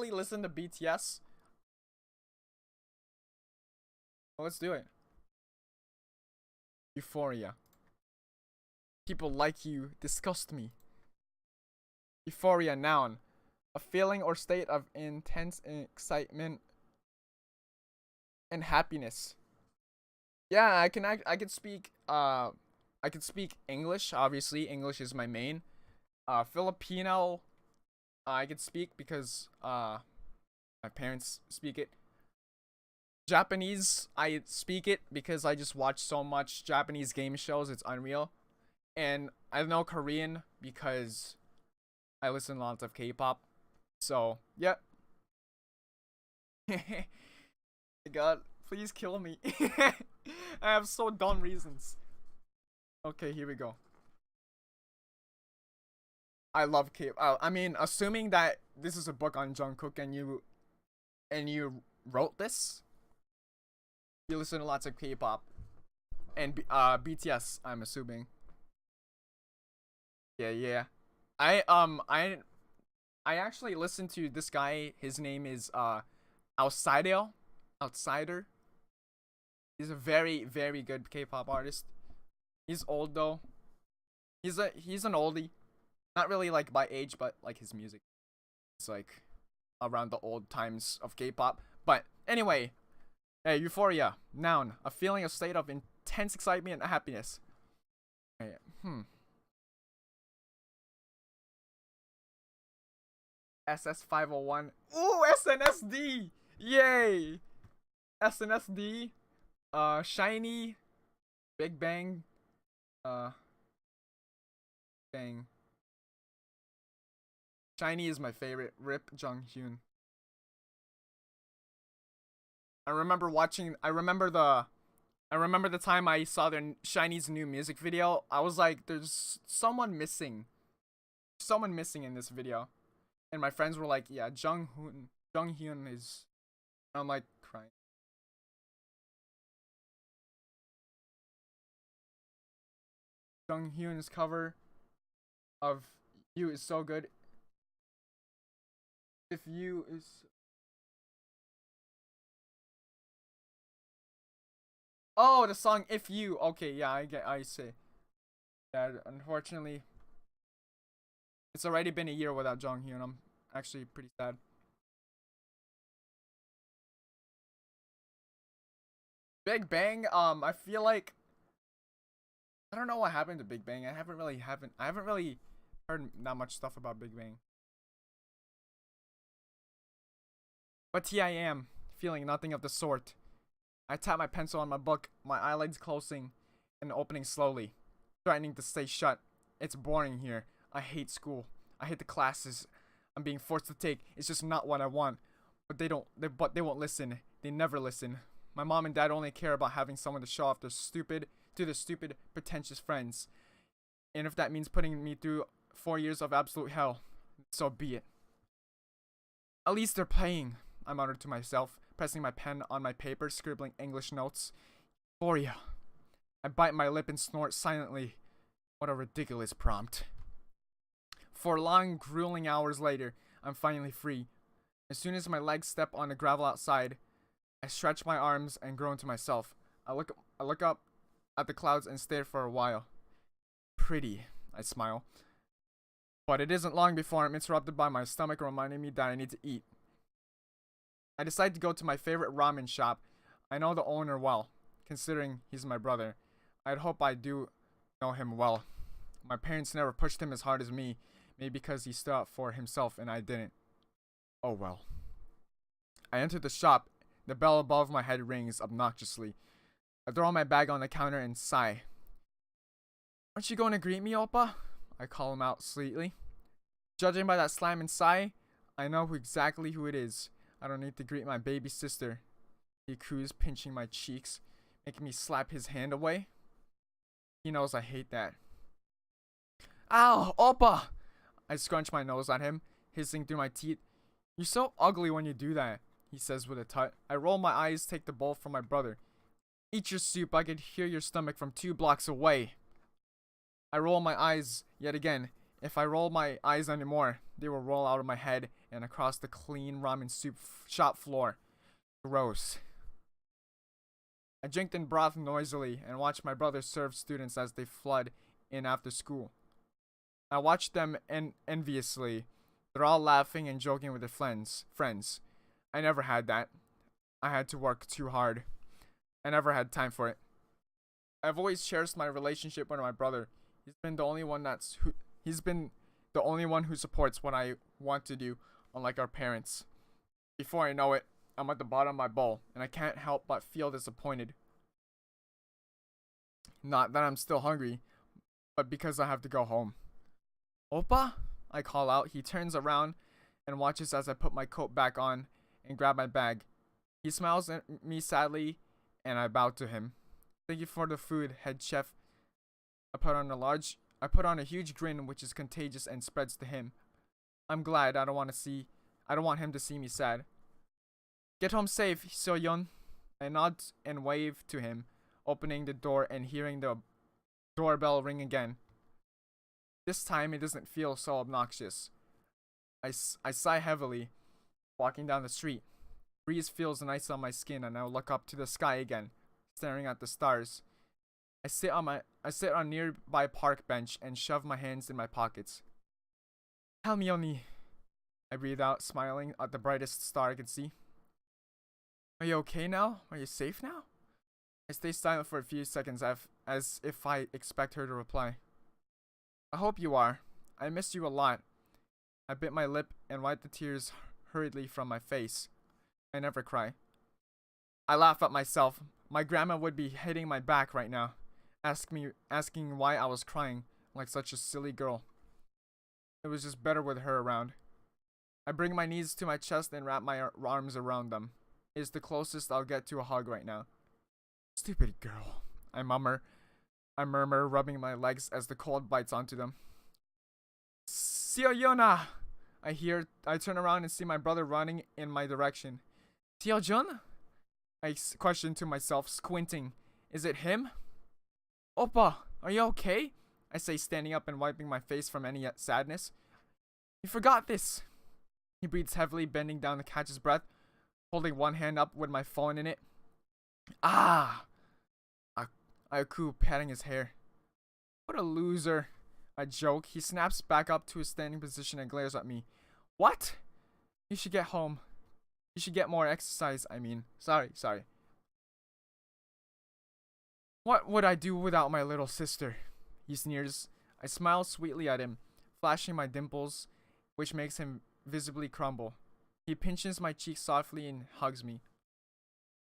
actually listen to BTS? Well, let's do it. Euphoria. People like you disgust me. Euphoria, noun. A feeling or state of intense excitement and happiness. Yeah, I can speak I can speak English. Obviously, English is my main. Filipino, I can speak because my parents speak it. Japanese, I speak it because I just watch so much Japanese game shows. It's unreal. And I know Korean because I listen to lots of K-pop. So, yeah. God, please kill me. I have so dumb reasons. Okay, here we go. I love K-pop. I mean, assuming that this is a book on Jungkook and you wrote this, you listen to lots of K-pop and BTS. I'm assuming. Yeah, yeah. I um I I actually listened to this guy. His name is Outsider. Outsider. He's a very very good K-pop artist. He's old though. He's an oldie. Not really like by age, but like his music. It's like around the old times of K-pop. But anyway, hey, Euphoria, noun, a feeling, a state of intense excitement and happiness. Okay, SS501. Ooh, SNSD! Yay! SNSD. Shiny. Big Bang. Bang. Shiny is my favorite. Rip Junghyun. I remember the time I saw their Shiny's new music video. I was like, there's someone missing. Someone missing in this video. And my friends were like, yeah, Junghyun is. I'm like crying. Junghyun's cover of You is so good. If You is. Oh, the song If You. Okay, yeah, I see. Yeah, unfortunately, it's already been a year without Jonghyun. I'm actually pretty sad. Big Bang, I feel like I don't know what happened to Big Bang. I haven't really heard that much stuff about Big Bang. But here I am, feeling nothing of the sort. I tap my pencil on my book, my eyelids closing and opening slowly, threatening to stay shut. It's boring here. I hate school. I hate the classes I'm being forced to take. It's just not what I want. But they won't listen. They never listen. My mom and dad only care about having someone to show off their stupid, pretentious friends. And if that means putting me through 4 years of absolute hell, so be it. At least they're playing, I muttered to myself, pressing my pen on my paper, scribbling English notes. Euphoria. I bite my lip and snort silently. What a ridiculous prompt. 4 long, grueling hours later, I'm finally free. As soon as my legs step on the gravel outside, I stretch my arms and groan to myself. I look up at the clouds and stare for a while. Pretty, I smile. But it isn't long before I'm interrupted by my stomach reminding me that I need to eat. I decide to go to my favorite ramen shop. I know the owner well, considering he's my brother. I'd hope I do know him well. My parents never pushed him as hard as me, maybe because he stood up for himself and I didn't. Oh well. I enter the shop. The bell above my head rings obnoxiously. I throw my bag on the counter and sigh. Aren't you going to greet me, Oppa? I call him out sleepily. Judging by that slam and sigh, I know exactly who it is. I don't need to greet my baby sister. He coos, pinching my cheeks, making me slap his hand away. He knows I hate that. Ow, Oppa! I scrunch my nose at him, hissing through my teeth. You're so ugly when you do that, he says with a tut. I roll my eyes, take the bowl from my brother. Eat your soup, I could hear your stomach from 2 blocks away. I roll my eyes yet again. If I roll my eyes anymore, they will roll out of my head and across the clean ramen soup shop floor. Gross. I drank in broth noisily and watched my brother serve students as they flood in after school. I watched them enviously. They're all laughing and joking with their friends. I never had that. I had to work too hard. I never had time for it. I've always cherished my relationship with my brother. He's been the only one who supports what I want to do, unlike our parents. Before I know it, I'm at the bottom of my bowl, and I can't help but feel disappointed. Not that I'm still hungry, but because I have to go home. Oppa? I call out. He turns around and watches as I put my coat back on and grab my bag. He smiles at me sadly, and I bow to him. Thank you for the food, head chef. I put on a huge grin which is contagious and spreads to him. I'm glad. I don't want him to see me sad. Get home safe, Soyeon. I nod and wave to him, opening the door and hearing the doorbell ring again. This time it doesn't feel so obnoxious. I sigh heavily, walking down the street. Breeze feels nice on my skin, and I look up to the sky again, staring at the stars. I sit on a nearby park bench and shove my hands in my pockets. Halmioni, I breathe out, smiling at the brightest star I could see. Are you okay now? Are you safe now? I stay silent for a few seconds as if I expect her to reply. I hope you are. I missed you a lot. I bit my lip and wiped the tears hurriedly from my face. I never cry. I laugh at myself. My grandma would be hitting my back right now, asking why I was crying like such a silly girl. It was just better with her around. I bring my knees to my chest and wrap my arms around them. It's the closest I'll get to a hug right now. Stupid girl, I murmur, rubbing my legs as the cold bites onto them. Seoyona! I turn around and see my brother running in my direction. Seojun? I question to myself, squinting. Is it him? Oppa, are you okay? I say, standing up and wiping my face from any sadness. You forgot this. He breathes heavily, bending down to catch his breath, holding one hand up with my phone in it. Ah! I coo, patting his hair. What a loser. I joke. He snaps back up to his standing position and glares at me. What? You should get home. You should get more exercise, I mean. Sorry. What would I do without my little sister? He sneers. I smile sweetly at him, flashing my dimples, which makes him visibly crumble. He pinches my cheek softly and hugs me.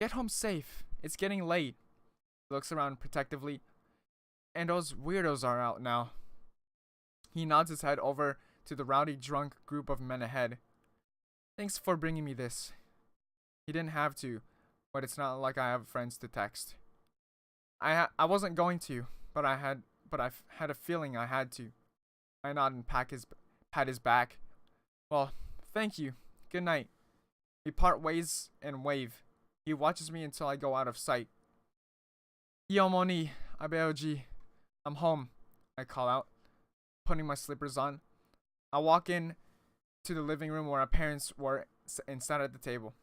Get home safe. It's getting late. He looks around protectively. And those weirdos are out now. He nods his head over to the rowdy drunk group of men ahead. Thanks for bringing me this. He didn't have to, but it's not like I have friends to text. I wasn't going to, but I had a feeling I had to. I nod and pat his back. Well, thank you. Good night. We part ways and wave. He watches me until I go out of sight. Yomoni, abeoji. I'm home, I call out, putting my slippers on. I walk in to the living room where our parents were and sat at the table.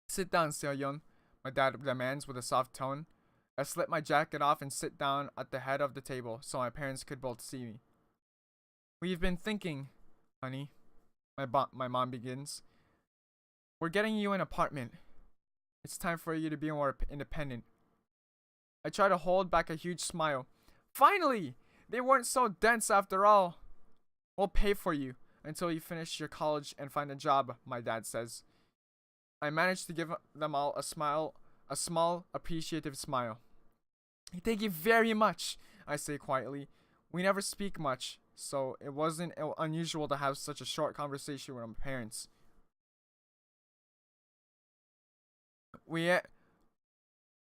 Sit down, Seoyeon, my dad demands with a soft tone. I slip my jacket off and sit down at the head of the table so my parents could both see me. We've been thinking, honey, my mom begins. We're getting you an apartment. It's time for you to be more independent. I try to hold back a huge smile. Finally! They weren't so dense after all. We'll pay for you until you finish your college and find a job, my dad says. I managed to give them all a small, appreciative smile. Thank you very much, I say quietly. We never speak much, so it wasn't unusual to have such a short conversation with my parents. Wait,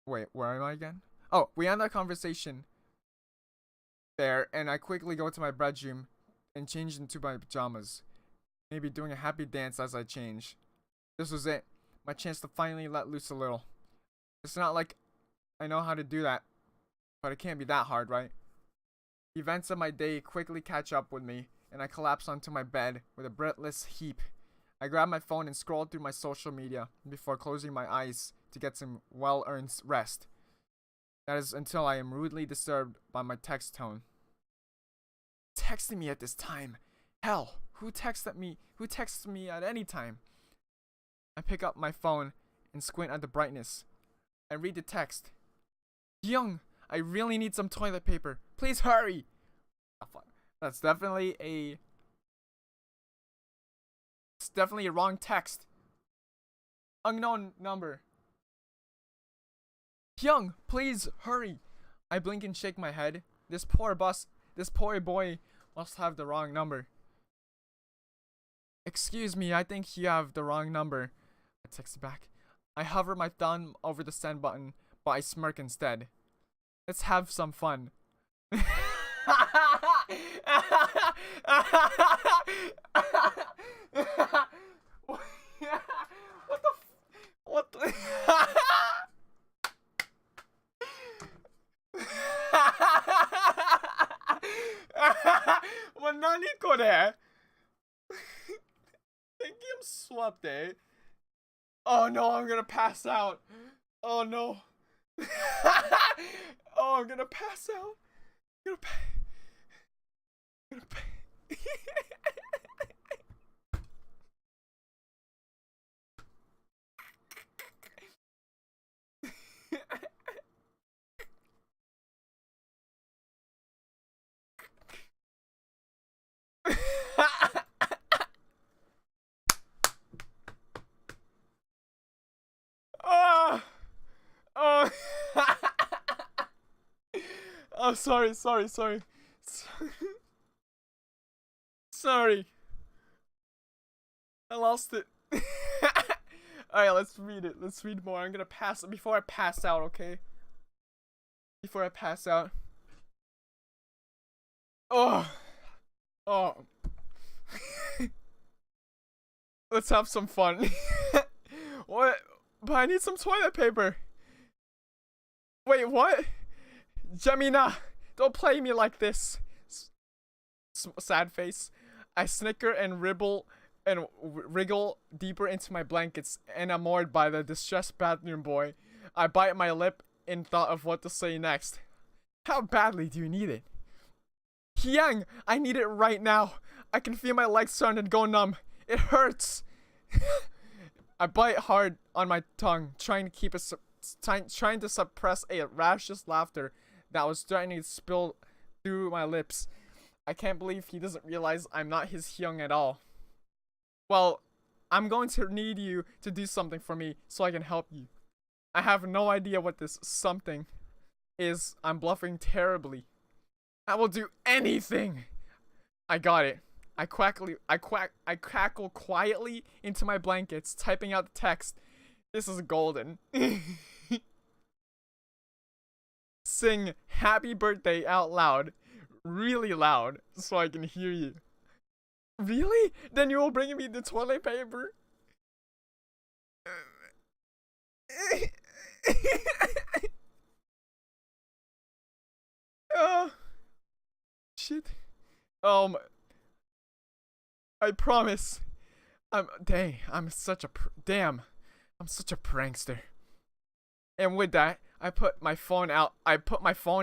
where am I again? Oh, we end our conversation there, and I quickly go to my bedroom and change into my pajamas, maybe doing a happy dance as I change. This was it, my chance to finally let loose a little. It's not like I know how to do that, but it can't be that hard, right? The events of my day quickly catch up with me, and I collapse onto my bed with a breathless heap I grabbed my phone and scrolled through my social media before closing my eyes to get some well-earned rest. That is until I am rudely disturbed by my text tone. Texting me at this time? Hell, who texted me? Who texts me at any time? I pick up my phone and squint at the brightness. I read the text. Young, I really need some toilet paper. Please hurry. Oh, fuck. That's definitely a... It's definitely a wrong text. Unknown number. Young, please hurry. I blink and shake my head. This poor boy must have the wrong number. Excuse me, I think you have the wrong number. I text back. I hover my thumb over the send button, but I smirk instead. Let's have some fun. What the Nani kore? Think I'm swapped, eh? Oh no, I'm gonna pass out. Oh no. Oh, I'm gonna pass out. I'm gonna Oh, oh. Oh, sorry. Sorry. I lost it. Alright, let's read it. Let's read more. I'm gonna pass before I pass out, okay? Before I pass out. Oh. Let's have some fun. What? But I need some toilet paper. Wait, what? Jamina, don't play me like this. Sad face. I snicker and wriggle deeper into my blankets, enamored by the distressed bathroom boy. I bite my lip in thought of what to say next. How badly do you need it? Hyang, I need it right now. I can feel my legs starting to go numb. It hurts. I bite hard on my tongue, trying to suppress a raucous laughter that was threatening to spill through my lips. I can't believe he doesn't realize I'm not his Hyung at all. Well, I'm going to need you to do something for me so I can help you. I have no idea what this something is. I'm bluffing terribly. I will do anything. I got it. I cackle quietly into my blankets, typing out the text. This is golden. Sing happy birthday out loud. Really loud, so I can hear you. Really? Then you will bring me the toilet paper? Oh. Shit. I promise. I'm such a prankster. And with that, I put my phone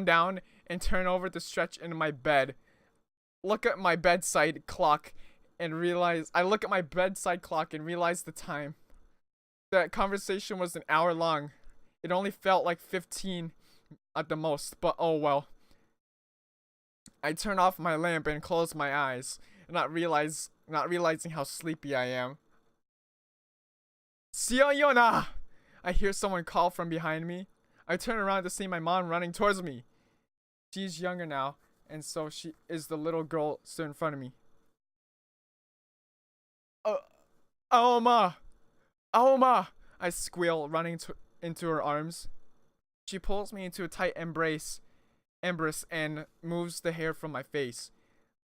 down and turn over to stretch into my bed. Look at my bedside clock and realize the time. That conversation was an hour long. It only felt like 15 at the most, but oh well. I turn off my lamp and close my eyes, not realizing how sleepy I am. Sion-yona! I hear someone call from behind me. I turn around to see my mom running towards me. She's younger now, and so she is the little girl still in front of me. Aoma! Aoma! I squeal, running into her arms. She pulls me into a tight embrace and moves the hair from my face.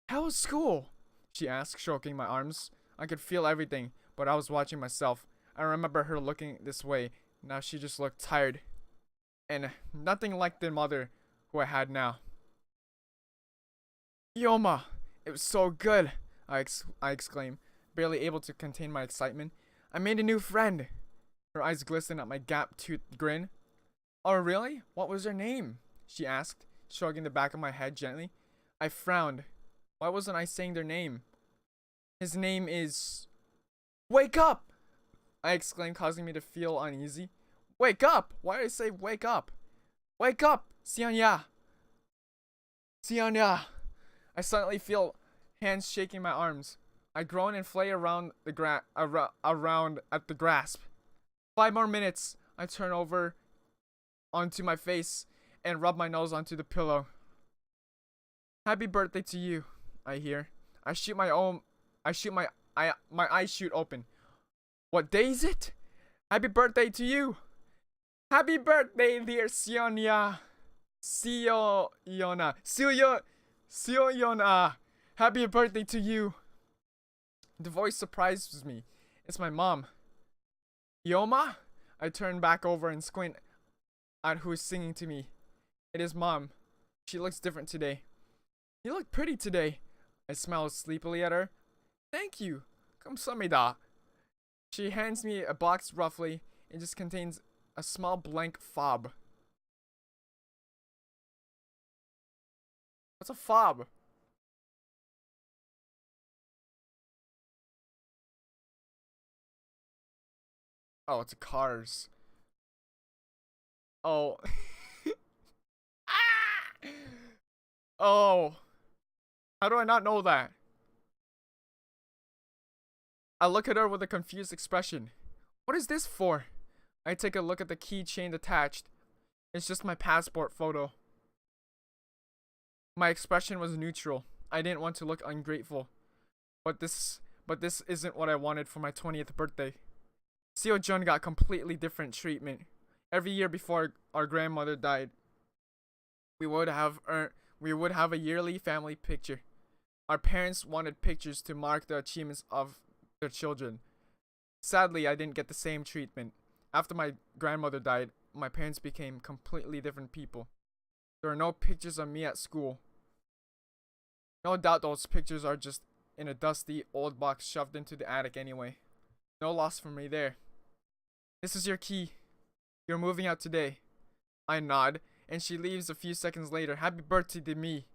How was school? She asked, stroking my arms. I could feel everything, but I was watching myself. I remember her looking this way. Now she just looked tired. And nothing like the mother who I had now. Yoma, it was so good, I exclaim, barely able to contain my excitement. I made a new friend. Her eyes glistened at my gap-toothed grin. Oh, really? What was her name? She asked, shrugging the back of my head gently. I frowned. Why wasn't I saying their name? His name is... Wake up! I exclaimed, causing me to feel uneasy. Wake up! Why did I say wake up? Wake up! Xianya! Xianya! I suddenly feel hands shaking my arms. I groan and flay around the around at the grasp. 5 more minutes. I turn over onto my face and rub my nose onto the pillow. Happy birthday to you, I hear. I shoot my eyes shoot open. What day is it? Happy birthday to you. Happy birthday, dear Sionia. Sioyona. Happy birthday to you. The voice surprises me. It's my mom. Yoma? I turn back over and squint at who is singing to me. It is Mom. She looks different today. You look pretty today. I smile sleepily at her. Thank you. Kamsamida. She hands me a box roughly. It just contains a small blank fob. What's a fob? Oh, it's a cars. Oh. Ah! Oh. How do I not know that? I look at her with a confused expression. What is this for? I take a look at the keychain attached. It's just my passport photo. My expression was neutral. I didn't want to look ungrateful. But this isn't what I wanted for my 20th birthday. Seo Jun got completely different treatment. Every year before our grandmother died, we would have a yearly family picture. Our parents wanted pictures to mark the achievements of their children. Sadly, I didn't get the same treatment. After my grandmother died, my parents became completely different people. There are no pictures of me at school. No doubt those pictures are just in a dusty old box shoved into the attic anyway. No loss for me there. This is your key. You're moving out today. I nod, and she leaves a few seconds later. Happy birthday to me.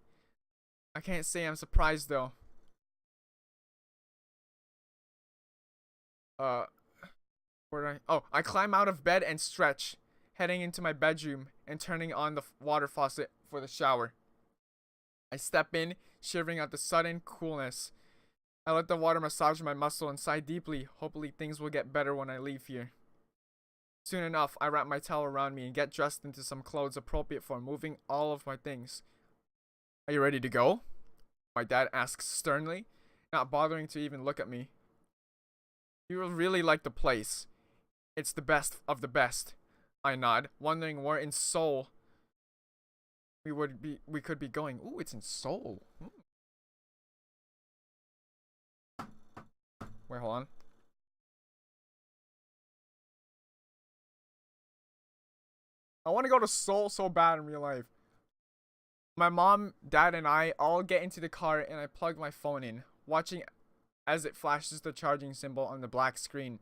I can't say I'm surprised though. I climb out of bed and stretch, heading into my bedroom and turning on the water faucet for the shower. I step in, shivering at the sudden coolness. I let the water massage my muscle and sigh deeply. Hopefully things will get better when I leave here. Soon enough, I wrap my towel around me and get dressed into some clothes appropriate for moving all of my things. Are you ready to go? My dad asks sternly, not bothering to even look at me. You will really like the place. It's the best of the best. I nod, wondering where in Seoul we could be going. Ooh, it's in Seoul. Wait, hold on. I want to go to Seoul so bad in real life. My mom, dad, and I all get into the car and I plug my phone in, watching as it flashes the charging symbol on the black screen.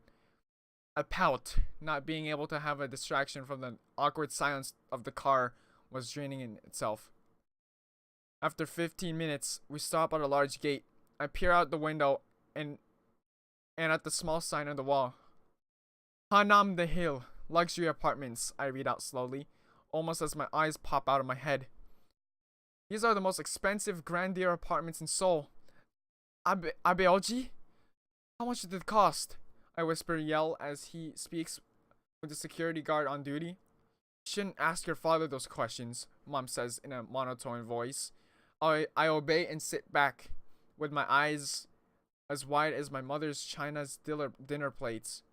I pout, not being able to have a distraction from the awkward silence of the car was draining in itself. After 15 minutes, we stop at a large gate. I peer out the window and at the small sign on the wall. Hanam the Hill, luxury apartments, I read out slowly, almost as my eyes pop out of my head. These are the most expensive grandeur apartments in Seoul. Abeoji? How much did it cost? I whisper yell as he speaks with the security guard on duty. You shouldn't ask your father those questions, Mom says in a monotone voice. I obey and sit back, with my eyes as wide as my mother's china dinner plates.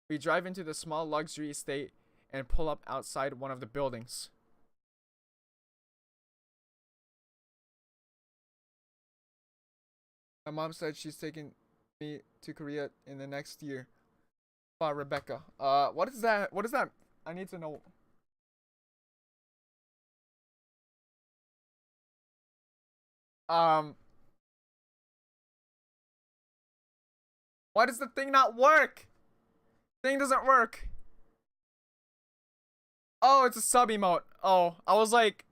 We drive into the small luxury estate and pull up outside one of the buildings. My mom said she's taking me to Korea in the next year. Rebecca. What is that? What is that? I need to know. Why does the thing not work? Thing doesn't work. Oh, it's a sub emote. Oh, I was like,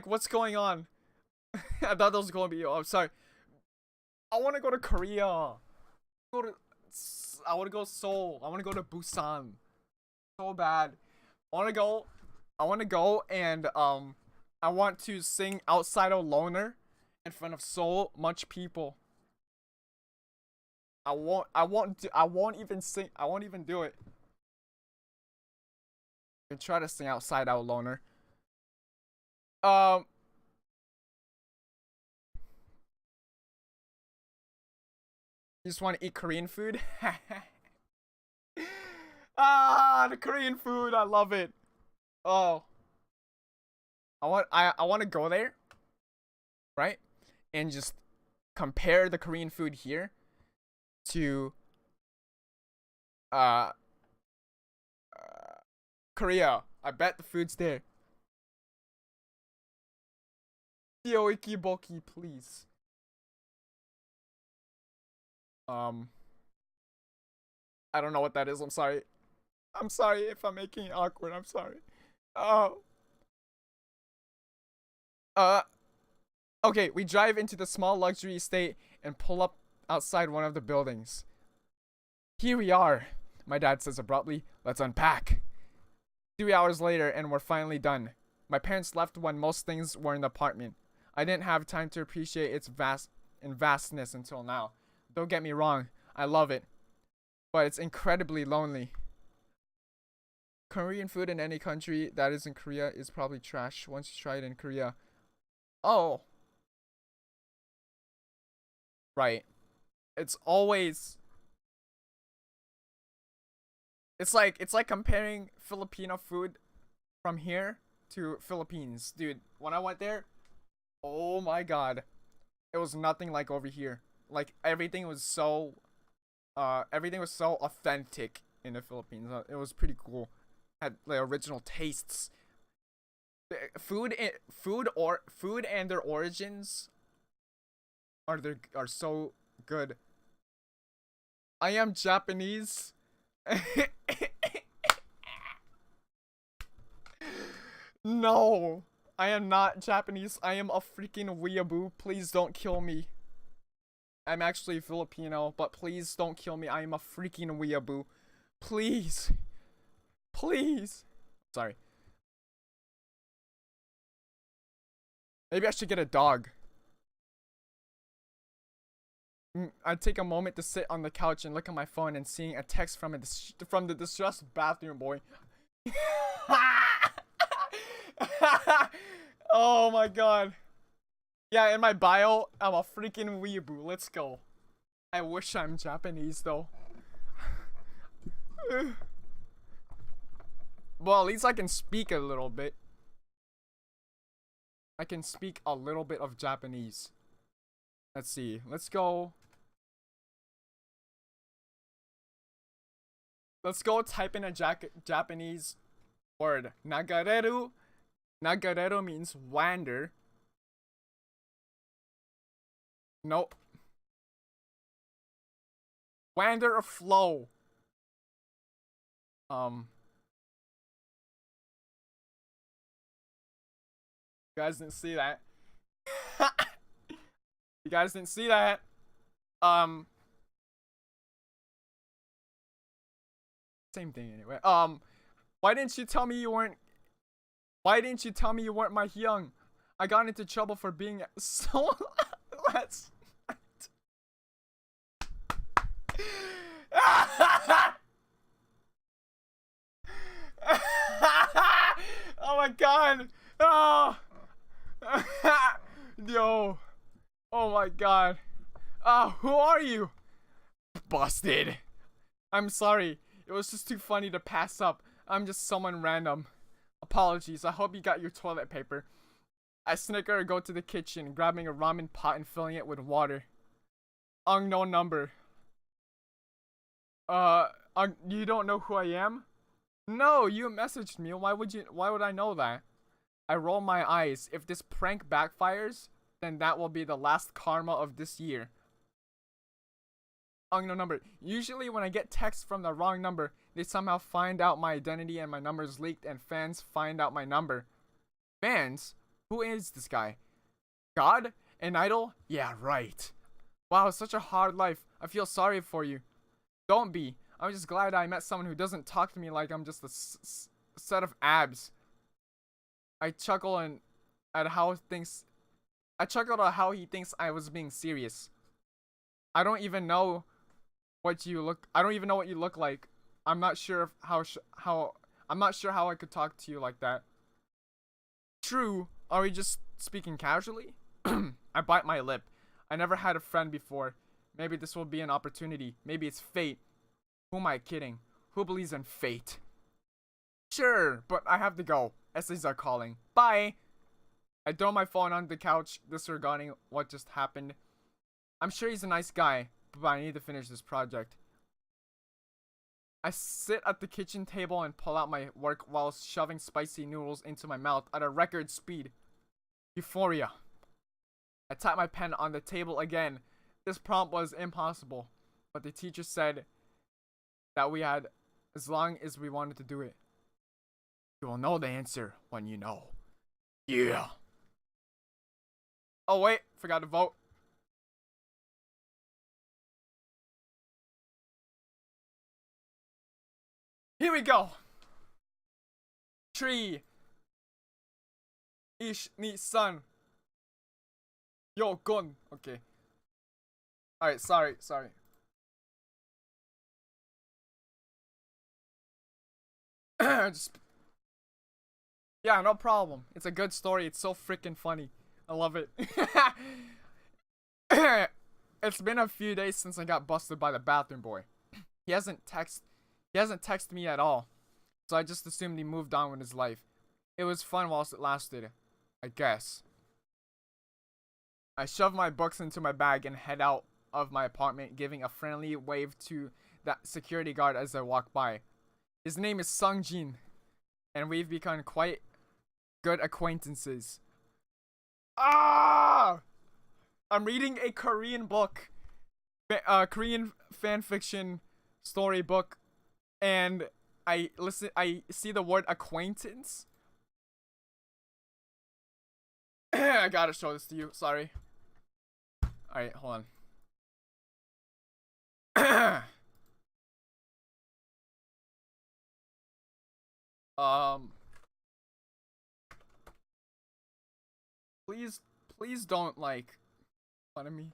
what's going on? I thought that was going to be. Oh, I'm sorry. I want to go to Korea. Go to. I want to go Seoul. I want to go to Busan. So bad. I want to go. I want to go and I want to sing "Outside a Loner" in front of so much people. I won't. I won't even sing. I won't even do it. I can try to sing "Outside Out Loner." Um. You just want to eat Korean food? Ah, the Korean food. I love it. Oh, I want to go there, right? And just compare the Korean food here to uh, Korea. I bet the food's there. Yoiki Boki, please. I don't know what that is. I'm sorry. I'm sorry if I'm making it awkward. I'm sorry. Oh. Okay, we drive into the small luxury estate and pull up outside one of the buildings. Here we are, my dad says abruptly. Let's unpack. 3 hours later, and we're finally done. My parents left when most things were in the apartment. I didn't have time to appreciate its vastness until now. Don't get me wrong, I love it. But it's incredibly lonely. Korean food in any country that isn't Korea is probably trash once you try it in Korea. Oh. Right. It's always it's like comparing Filipino food from here to Philippines. Dude, when I went there, oh my god. It was nothing like over here. Like everything was so authentic in the Philippines. It was pretty cool. Had like original tastes. Food and their origins are so good. I am Japanese. No, I am not Japanese. I am a freaking weeaboo. Please don't kill me. I'm actually Filipino, but please don't kill me. I am a freaking weeaboo. Please. Please. Sorry. Maybe I should get a dog. I'd take a moment to sit on the couch and look at my phone and seeing a text from the distressed bathroom boy. Oh my god. Yeah, in my bio, I'm a freaking weeaboo. Let's go. I wish I'm Japanese though. Well, at least I can speak a little bit. I can speak a little bit of Japanese. Let's see. Let's go. Let's go type in a Japanese word. Nagareru. Nagareru means wander. Nope. Wander or flow. You guys didn't see that. You guys didn't see that. Same thing anyway. Why didn't you tell me you weren't my hyung? I got into trouble for being so let's Oh my god. Oh. Yo. Oh my god. Who are you? Busted. I'm sorry. It was just too funny to pass up. I'm just someone random. Apologies. I hope you got your toilet paper. I snicker and go to the kitchen, grabbing a ramen pot and filling it with water. Unknown number. You don't know who I am? No, you messaged me. Why would I know that? I roll my eyes. If this prank backfires, then that will be the last karma of this year. unknown number. Usually when I get texts from the wrong number, they somehow find out my identity and my number is leaked and fans find out my number. Fans? Who is this guy? God? An idol? Yeah, right. Wow, it's such a hard life. I feel sorry for you. Don't be. I'm just glad I met someone who doesn't talk to me like I'm just a set of abs. I chuckle at how things. I chuckled at how he thinks I was being serious. I don't even know what you look. I don't even know what you look like. I'm not sure I'm not sure how I could talk to you like that. True. Are we just speaking casually? I bite my lip. I never had a friend before. Maybe this will be an opportunity. Maybe it's fate. Who am I kidding? Who believes in fate? Sure, but I have to go. Essays are calling. Bye! I throw my phone on the couch, disregarding what just happened. I'm sure he's a nice guy, but I need to finish this project. I sit at the kitchen table and pull out my work while shoving spicy noodles into my mouth at a record speed. Euphoria. I tap my pen on the table again. This prompt was impossible, but the teacher said that we had as long as we wanted to do it. You will know the answer when you know. Yeah. Oh wait, forgot to vote. Here we go. Tree. Ish ni san. Yo gun. Okay. Alright, sorry. Just, yeah, no problem. It's a good story. It's so freaking funny. I love it. It's been a few days since I got busted by the bathroom boy. He hasn't texted me at all. So I just assumed he moved on with his life. It was fun whilst it lasted, I guess. I shove my books into my bag and head out of my apartment, giving a friendly wave to that security guard as I walk by. His name is Sungjin, and we've become quite good acquaintances. Ah! I'm reading a Korean book, Korean fanfiction storybook, and I see the word acquaintance. I gotta show this to you. Sorry. Alright, hold on. Please don't like fun of me.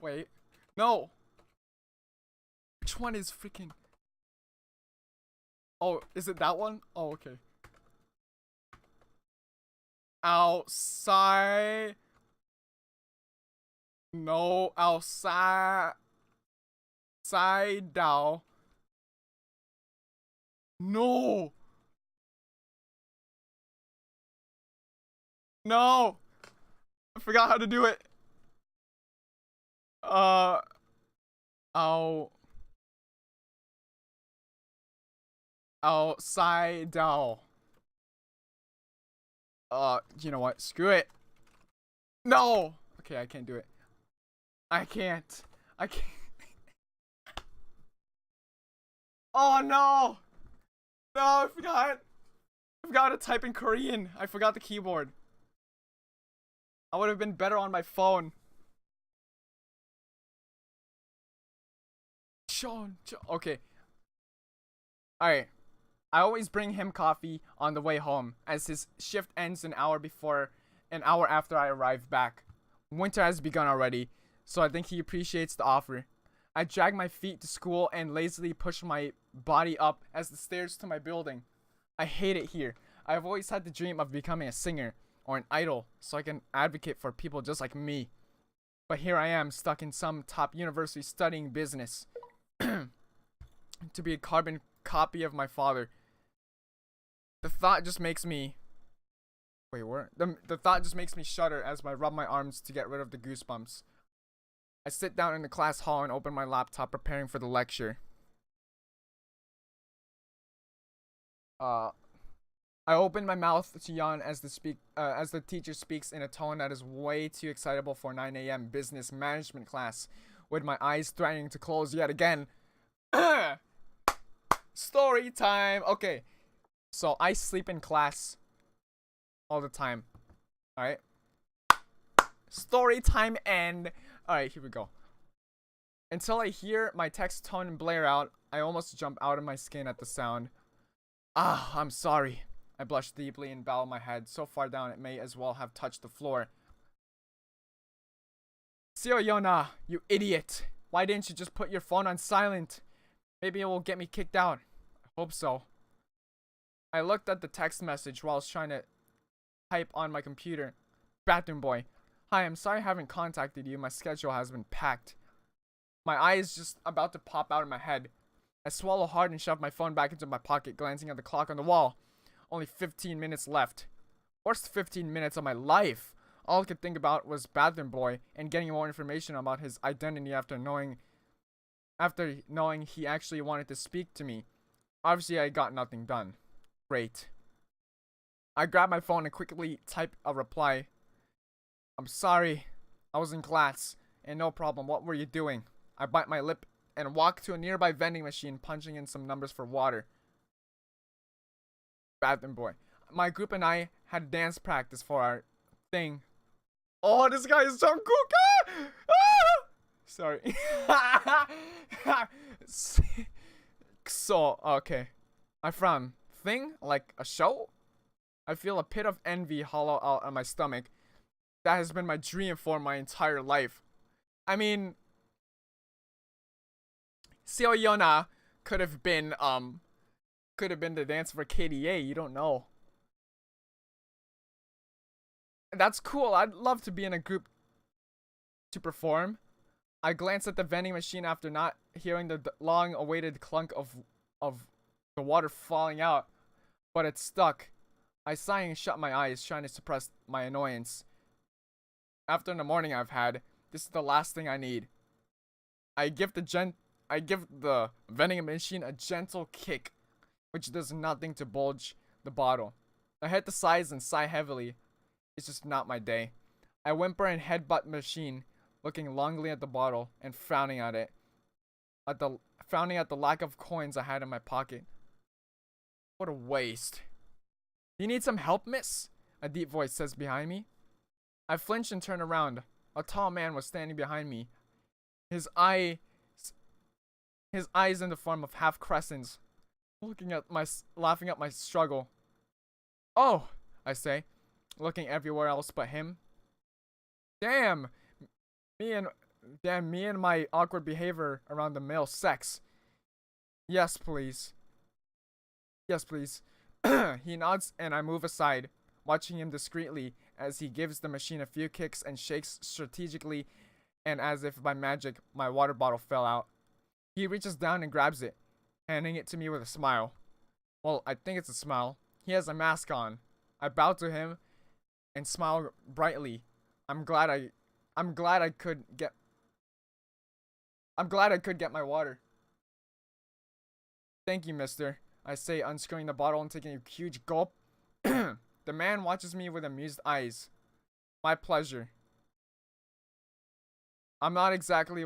Wait. No. Which one is freaking? Oh, is it that one? Oh, okay. Outside. No, outside. Side down. No. No. I forgot how to do it. Outside down. You know what? Screw it. No. Okay, I can't do it. I can't. Oh no. No, I forgot. I forgot to type in Korean. I forgot the keyboard. I would have been better on my phone. Sean. Okay. Alright. I always bring him coffee on the way home, as his shift ends an hour after I arrive back. Winter has begun already, so I think he appreciates the offer. I drag my feet to school and lazily push my body up as the stairs to my building. I hate it here. I've always had the dream of becoming a singer or an idol so I can advocate for people just like me. But here I am, stuck in some top university studying business to be a carbon copy of my father. The thought just makes me the thought just makes me shudder as I rub my arms to get rid of the goosebumps. I sit down in the class hall and open my laptop, preparing for the lecture. I open my mouth to yawn as the teacher speaks in a tone that is way too excitable for 9 a.m. business management class, with my eyes threatening to close yet again. Story time. Okay, so I sleep in class all the time. All right. Story time end. All right, here we go. Until I hear my text tone blare out, I almost jump out of my skin at the sound. Ah, I'm sorry. I blush deeply and bow my head so far down it may as well have touched the floor. Yona, you idiot. Why didn't you just put your phone on silent? Maybe it will get me kicked out. I hope so. I looked at the text message while I was trying to type on my computer. Bathroom boy. Hi, I'm sorry I haven't contacted you. My schedule has been packed. My eye is just about to pop out of my head. I swallow hard and shove my phone back into my pocket, glancing at the clock on the wall. Only 15 minutes left. Worst 15 minutes of my life. All I could think about was Bathroom Boy and getting more information about his identity after knowing he actually wanted to speak to me. Obviously, I got nothing done. Great. I grab my phone and quickly type a reply. I'm sorry. I was in class. And no problem. What were you doing? I bite my lip and walk to a nearby vending machine, punching in some numbers for water. Bathroom Boy. My group and I had dance practice for our thing. Oh, this guy is so cool. Ah! Sorry. So, okay. I frown. Thing? Like a show? I feel a pit of envy hollow out on my stomach. That has been my dream for my entire life. I mean, Seo Yona could have been the dance for KDA, you don't know. That's cool. I'd love to be in a group to perform. I glanced at the vending machine after not hearing the long-awaited clunk of the water falling out, but it stuck. I sigh and shut my eyes, trying to suppress my annoyance. After the morning I've had, this is the last thing I need. I give the vending machine a gentle kick, which does nothing to budge the bottle. I hit the sides and sigh heavily. It's just not my day. I whimper and headbutt the machine, looking longingly at the bottle and frowning at it. Frowning at the lack of coins I had in my pocket. What a waste. Do you need some help, miss? A deep voice says behind me. I flinch and turn around. A tall man was standing behind me. His eyes in the form of half crescents, laughing at my struggle. Oh, I say, looking everywhere else but him. Damn, me and my awkward behavior around the male sex. Yes, please. Yes, please. He nods and I move aside, watching him discreetly as he gives the machine a few kicks and shakes strategically, and as if by magic, my water bottle fell out. He reaches down and grabs it, handing it to me with a smile. Well, I think it's a smile. He has a mask on. I bow to him and smile brightly. I'm glad I could get my water. Thank you, mister, I say, unscrewing the bottle and taking a huge gulp. The man watches me with amused eyes. My pleasure. I'm not exactly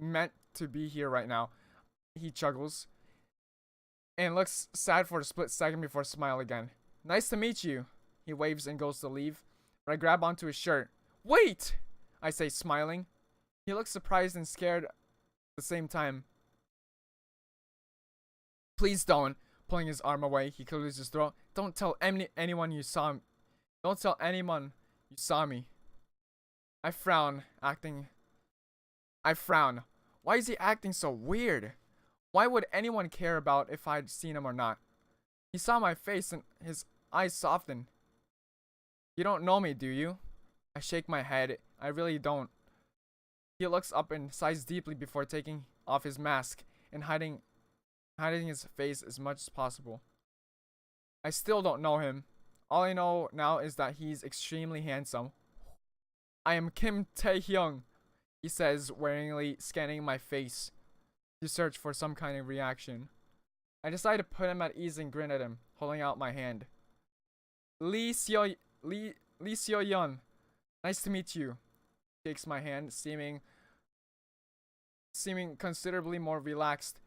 meant to be here right now. He chuckles and looks sad for a split second before smile again. Nice to meet you. He waves and goes to leave, but I grab onto his shirt. Wait! I say, smiling. He looks surprised and scared at the same time. Please don't. Pulling his arm away, he clears his throat. Don't tell anyone you saw me. Don't tell anyone you saw me. I frown. Why is he acting so weird? Why would anyone care about if I'd seen him or not? He saw my face and his eyes soften. You don't know me, do you? I shake my head. I really don't. He looks up and sighs deeply before taking off his mask and hiding his face as much as possible. I still don't know him. All I know now is that he's extremely handsome. I am Kim Tae-hyung, he says, waringly scanning my face to search for some kind of reaction. I decide to put him at ease and grin at him, holding out my hand. Lee Seo Yun. Nice to meet you. Shakes my hand, seeming considerably more relaxed.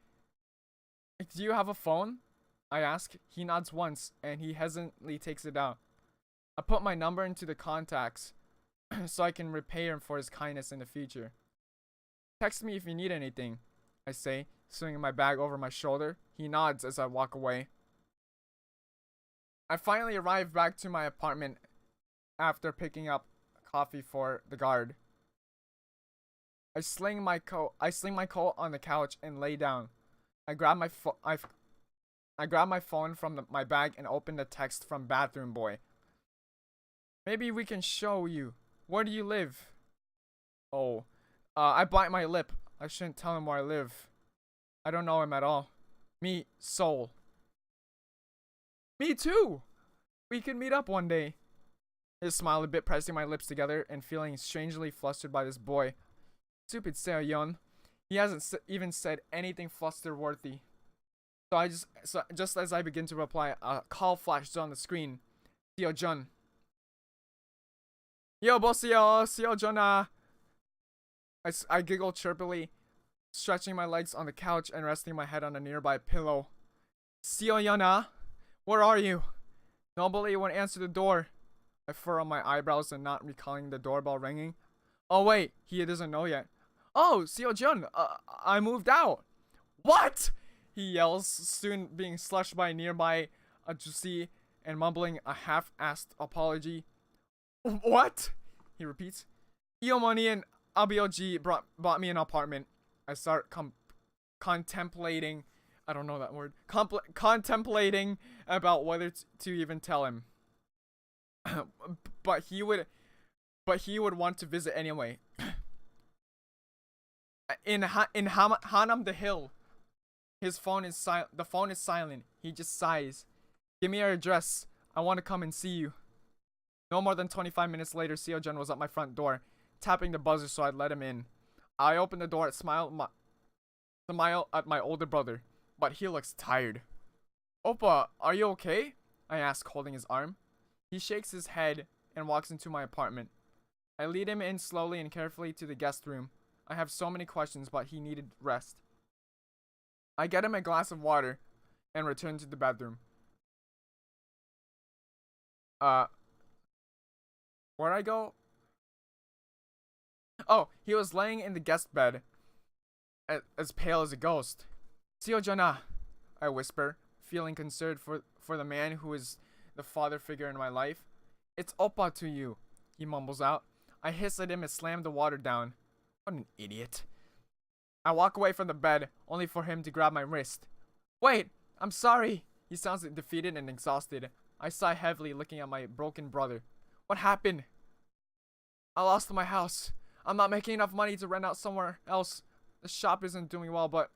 Do you have a phone? I ask. He nods once, and he hesitantly takes it out. I put my number into the contacts so I can repay him for his kindness in the future. Text me if you need anything, I say, swinging my bag over my shoulder. He nods as I walk away. I finally arrive back to my apartment after picking up coffee for the guard. I sling my coat on the couch and lay down. I grab my phone from my bag and open the text from bathroom boy. Maybe we can show you. Where do you live? Oh, I bite my lip. I shouldn't tell him where I live. I don't know him at all. Me, Seoul. Me too! We could meet up one day. I smiled a bit, pressing my lips together and feeling strangely flustered by this boy. Stupid Seo-yeon. He hasn't even said anything fluster-worthy. So just as I begin to reply, a call flashes on the screen. Seo-jun. Yo, bossio, Seo-jun. I giggle chirpily, stretching my legs on the couch and resting my head on a nearby pillow. Seo-yeon, where are you? Nobody won't answer the door. I furrow my eyebrows and not recalling the doorbell ringing. Oh wait, he doesn't know yet. Oh, Seo-jun, I moved out. What? He yells, soon being slushed by nearby Juicy and mumbling a half-assed apology. What? He repeats. Iomoni and Abioji bought me an apartment. I start contemplating. I don't know that word. Contemplating about whether to even tell him. but he would want to visit anyway. In Hanam the Hill. His phone is the phone is silent. He just sighs. Give me your address. I want to come and see you. No more than 25 minutes later, Seo-jun was at my front door, tapping the buzzer so I'd let him in. I opened the door and smile at my older brother, but he looks tired. Oppa, are you okay? I ask, holding his arm. He shakes his head and walks into my apartment. I lead him in slowly and carefully to the guest room. I have so many questions, but he needed rest. I get him a glass of water and return to the bedroom. Where'd I go? Oh, he was laying in the guest bed, as pale as a ghost. Seo-jun, I whisper, feeling concerned for the man who is the father figure in my life. It's Oppa to you, he mumbles out. I hiss at him and slam the water down. What an idiot. I walk away from the bed, only for him to grab my wrist. Wait, I'm sorry. He sounds defeated and exhausted. I sigh heavily, looking at my broken brother. What happened? I lost my house. I'm not making enough money to rent out somewhere else. The shop isn't doing well, but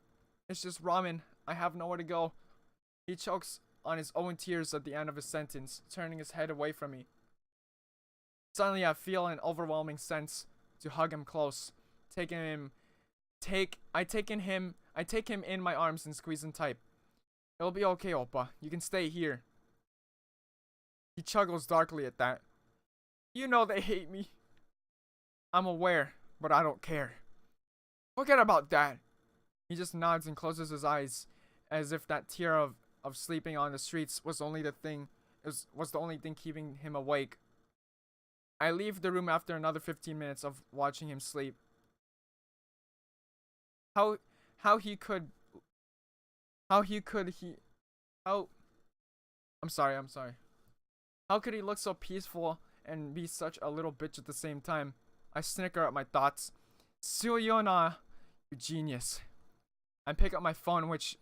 it's just ramen. I have nowhere to go. He chokes on his own tears at the end of his sentence, turning his head away from me. Suddenly, I feel an overwhelming sense to hug him close, I take him in my arms and squeeze him tight. It'll be okay, Oppa. You can stay here. He chuckles darkly at that. You know they hate me. I'm aware, but I don't care. Forget about that. He just nods and closes his eyes, as if that tear of sleeping on the streets was the only thing keeping him awake. I leave the room after another 15 minutes of watching him sleep. I'm sorry. How could he look so peaceful and be such a little bitch at the same time? I snicker at my thoughts. Seo-yeon, you genius. I pick up my phone, which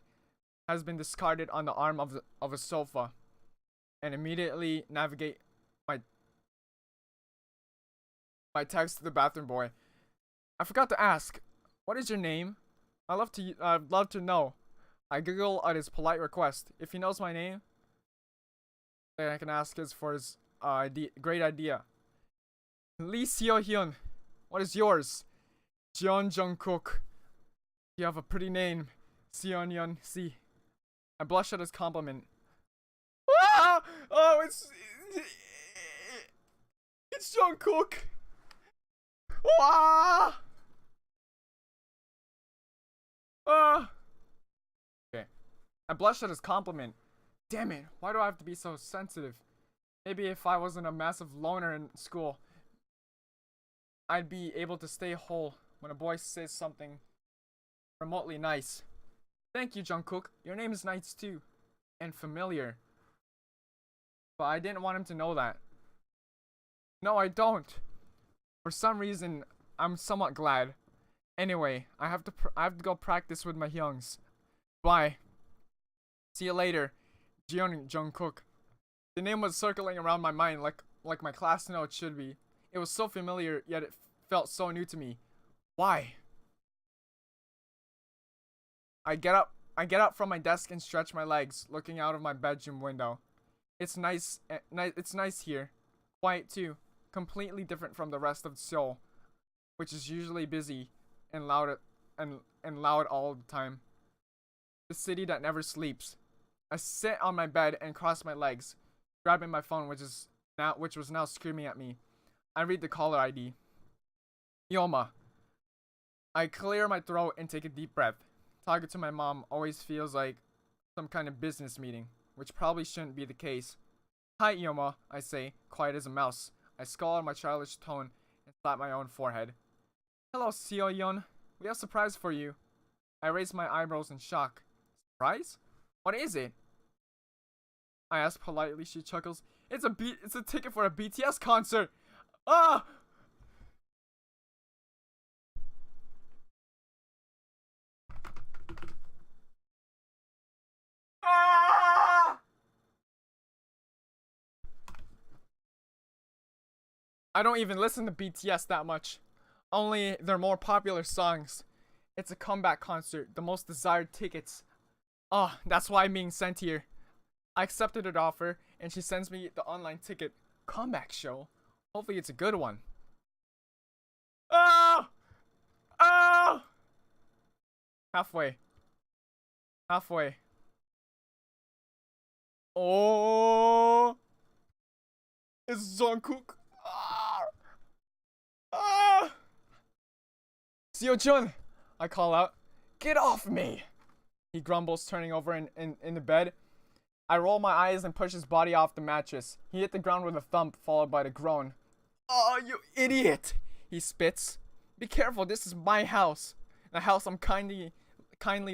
has been discarded on the arm of a sofa, and immediately navigate my text to the bathroom boy. I forgot to ask, what is your name? I'd love to know. I giggle at his polite request. If he knows my name, then I can ask for his great idea. Lee Seo-hyun. What is yours? Jeon Jungkook. You have a pretty name. Seon-yeon. See. I blush at his compliment. Ah! Oh, it's It's Jungkook. Ah! Okay. I blushed at his compliment. Damn it, why do I have to be so sensitive? Maybe if I wasn't a massive loner in school, I'd be able to stay whole when a boy says something remotely nice. Thank you, Jungkook. Your name is nice too. And familiar. But I didn't want him to know that. No, I don't. For some reason, I'm somewhat glad. Anyway, I have to go practice with my youngs. Bye. See you later, Jungkook. The name was circling around my mind like my class note should be. It was so familiar, yet it felt so new to me. Why? I get up from my desk and stretch my legs, looking out of my bedroom window. It's nice. It's nice here. Quiet too. Completely different from the rest of Seoul, which is usually busy and loud loud all the time. The city that never sleeps. I sit on my bed and cross my legs, grabbing my phone, which was now screaming at me. I read the caller ID. Yoma. I clear my throat and take a deep breath. Talking to my mom always feels like some kind of business meeting, which probably shouldn't be the case. Hi, Yoma, I say, quiet as a mouse. I scowl in my childish tone and slap my own forehead. Hello, Seo-yeon. We have a surprise for you. I raise my eyebrows in shock. Surprise? What is it? I ask politely. She chuckles. It's a ticket for a BTS concert. Ah! Ah! I don't even listen to BTS that much. Only their more popular songs. It's a comeback concert, the most desired tickets. Oh, that's why I'm being sent here. I accepted her offer, and she sends me the online ticket. Comeback show? Hopefully it's a good one. Oh! Oh! Halfway. Halfway. Oh! It's Jungkook. Ah! Ah! Seo-jun! I call out. Get off me! He grumbles, turning over in the bed. I roll my eyes and push his body off the mattress. He hit the ground with a thump, followed by a groan. Oh, you idiot! He spits. Be careful, this is my house. The house I'm kindly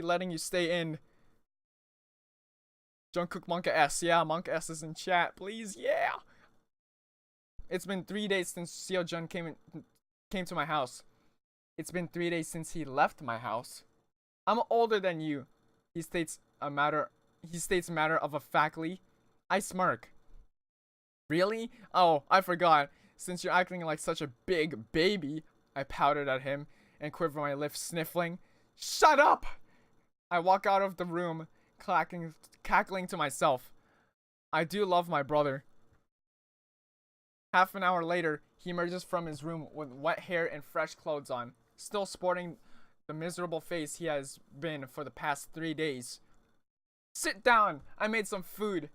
letting you stay in. Jungkook Monka S. Yeah, Monka S is in chat. Please, yeah! It's been 3 days since Seo-jun came to my house. It's been 3 days since he left my house. I'm older than you. He states matter of a factly. I smirk. Really? Oh, I forgot. Since you're acting like such a big baby, I pouted at him and quivered my lips, sniffling. Shut up! I walk out of the room, cackling to myself. I do love my brother. Half an hour later, he emerges from his room with wet hair and fresh clothes on, still sporting the miserable face he has been for the past 3 days. Sit down! I made some food.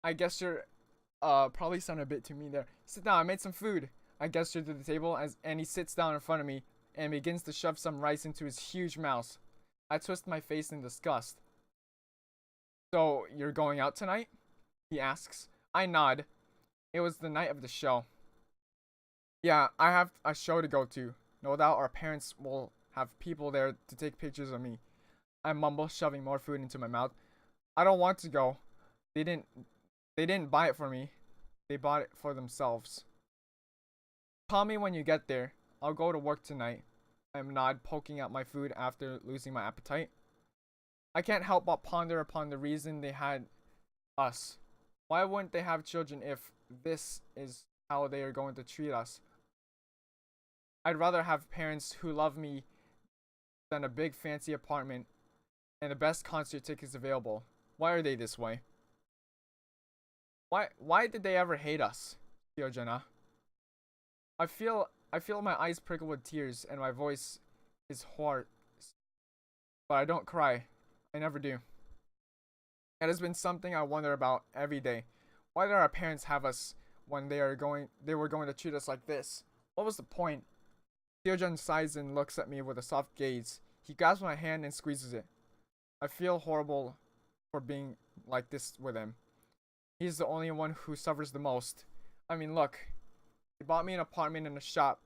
I guess you're probably sounded a bit too mean there. Sit down, I made some food. I gesture to the table and he sits down in front of me and begins to shove some rice into his huge mouth. I twist my face in disgust. So, you're going out tonight? He asks. I nod. It was the night of the show. Yeah, I have a show to go to. No doubt our parents will have people there to take pictures of me. I mumble, shoving more food into my mouth. I don't want to go. They didn't buy it for me. They bought it for themselves. Call me when you get there. I'll go to work tonight. I nod, poking at my food after losing my appetite. I can't help but ponder upon the reason they had us. Why wouldn't they have children if this is how they are going to treat us? I'd rather have parents who love me than a big fancy apartment and the best concert tickets available. Why are they this way? Why did they ever hate us? Hyojana. I feel my eyes prickle with tears and my voice is hoarse. But I don't cry. I never do. It has been something I wonder about every day. Why did our parents have us when they were going to treat us like this? What was the point? Seojun sighs and looks at me with a soft gaze. He grabs my hand and squeezes it. I feel horrible for being like this with him. He's the only one who suffers the most. I mean, look. He bought me an apartment in a shop.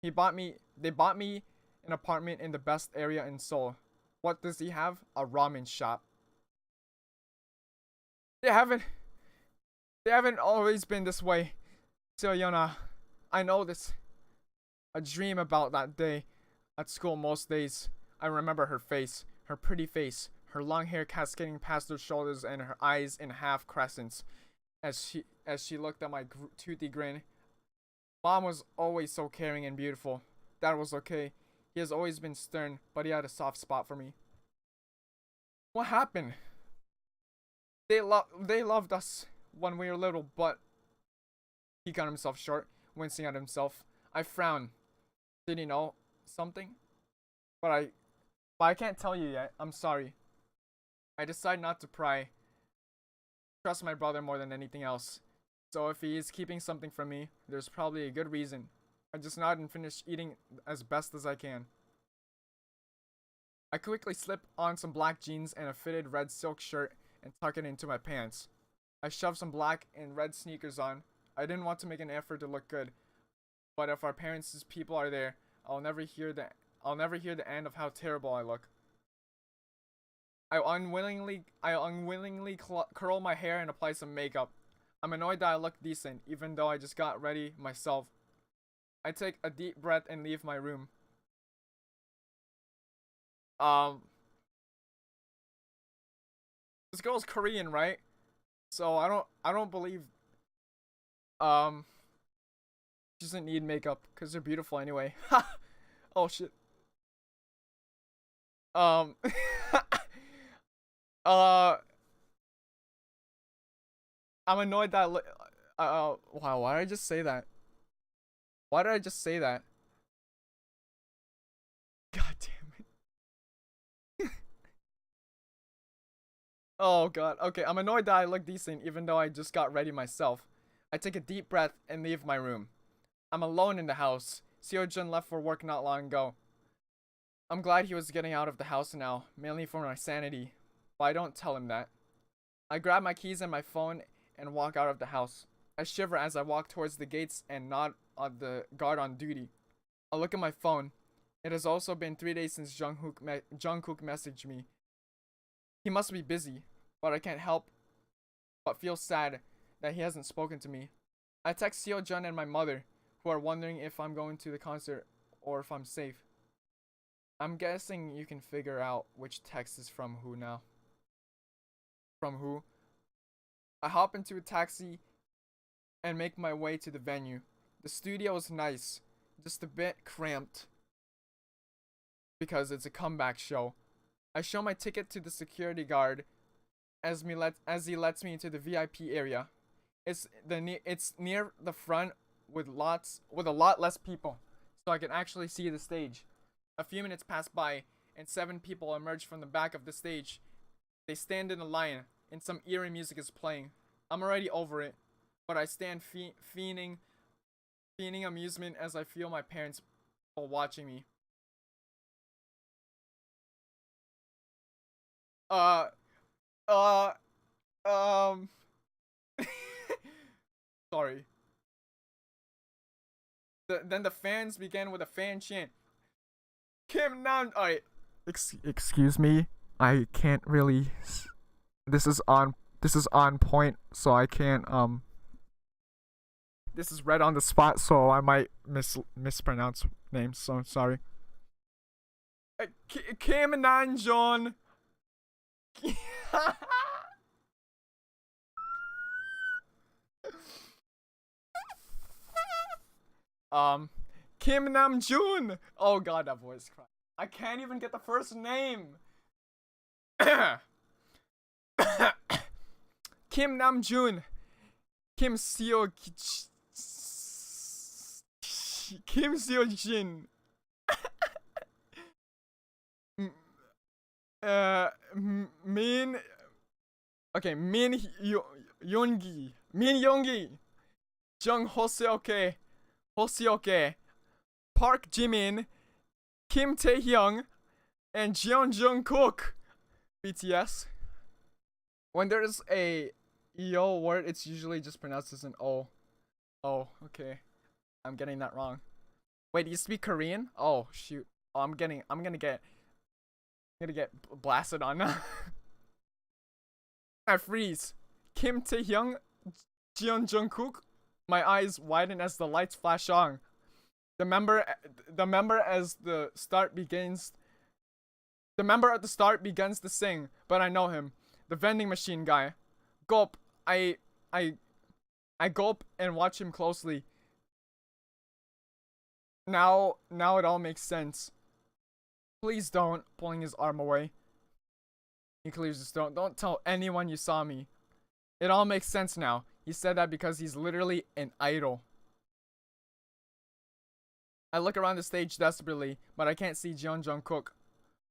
They bought me an apartment in the best area in Seoul. What does he have? A ramen shop. They haven't always been this way. Seoyona, I know this. I dream about that day at school most days. I remember her face, her pretty face, her long hair cascading past her shoulders and her eyes in half crescents as she looked at my toothy grin. Mom was always so caring and beautiful. Dad was okay. He has always been stern, but he had a soft spot for me. What happened? They loved us when we were little, but he cut himself short, wincing at himself. I frowned. Did he know something? But I can't tell you yet. I'm sorry. I decide not to pry. Trust my brother more than anything else. So if he is keeping something from me, there's probably a good reason. I just nod and finish eating as best as I can. I quickly slip on some black jeans and a fitted red silk shirt and tuck it into my pants. I shove some black and red sneakers on. I didn't want to make an effort to look good, but if our parents' people are there, I'll never hear the end of how terrible I look. I unwillingly curl my hair and apply some makeup. I'm annoyed that I look decent, even though I just got ready myself. I take a deep breath and leave my room. This girl's Korean, right? So I don't believe she doesn't need makeup because they're beautiful anyway. Oh shit. Um I'm annoyed that wow, why did I just say that? Why did I just say that? God damn it. Oh god. Okay, I'm annoyed that I look decent even though I just got ready myself. I take a deep breath and leave my room. I'm alone in the house. Seojun left for work not long ago. I'm glad he was getting out of the house now, mainly for my sanity. But I don't tell him that. I grab my keys and my phone and walk out of the house. I shiver as I walk towards the gates and nod at the guard on duty. I look at my phone. It has also been 3 days since Jungkook messaged me. He must be busy, but I can't help but feel sad that he hasn't spoken to me. I text Seojun and my mother, who are wondering if I'm going to the concert or if I'm safe. I'm guessing you can figure out which text is from who now. From who? I hop into a taxi and make my way to the venue. The studio is nice, just a bit cramped because it's a comeback show. I show my ticket to the security guard as he lets me into the VIP area. It's near the front with a lot less people, so I can actually see the stage. A few minutes pass by, and 7 people emerge from the back of the stage. They stand in a line, and some eerie music is playing. I'm already over it, but I stand fiending amusement as I feel my parents are watching me. Uh, sorry. Then the fans began with a fan chant. Kim Nam. Alright. Excuse me. I can't really. This is on point, so I can't. This is read on the spot, so I might mispronounce names. So I'm sorry. Kim Namjoon. Kim Namjoon. Oh god, that voice crack. I can't even get the first name. Kim Namjoon. Kim Seojin. Min. Okay, Yoongi. Min Yoongi, Jung Hoseoke, Park Jimin, Kim Taehyung, and Jeon Jungkook. BTS. When there's a yo word, it's usually just pronounced as an O. Oh, okay. I'm getting that wrong. Wait, do you speak Korean? Oh shoot. Oh, I'm gonna get blasted on now. I freeze. Kim Taehyung, Jeon Jungkook. My eyes widen as the lights flash on. The member as the start begins. The member at the start begins to sing, but I know him. The vending machine guy. Gulp. I gulp and watch him closely. Now it all makes sense. Please don't. Pulling his arm away. He clears his throat. Don't tell anyone you saw me. It all makes sense now. He said that because he's literally an idol. I look around the stage desperately, but I can't see Jeon Jungkook.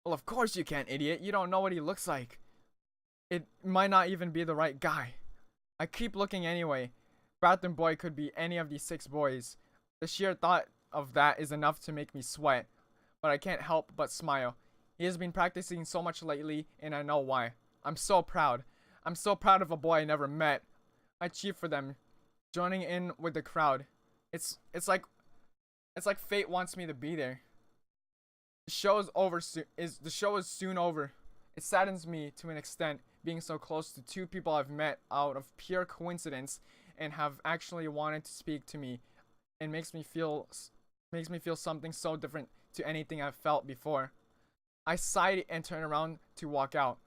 Well, of course you can't, idiot. You don't know what he looks like. It might not even be the right guy. I keep looking anyway. Bathroom boy could be any of these 6 boys. The sheer thought of that is enough to make me sweat, but I can't help but smile. He has been practicing so much lately, and I know why. I'm so proud. I'm so proud of a boy I never met. I cheer for them, joining in with the crowd. It's like fate wants me to be there. The show is soon over. It saddens me to an extent, being so close to 2 people I've met out of pure coincidence and have actually wanted to speak to me. It makes me feel something so different to anything I've felt before. I sigh and turn around to walk out,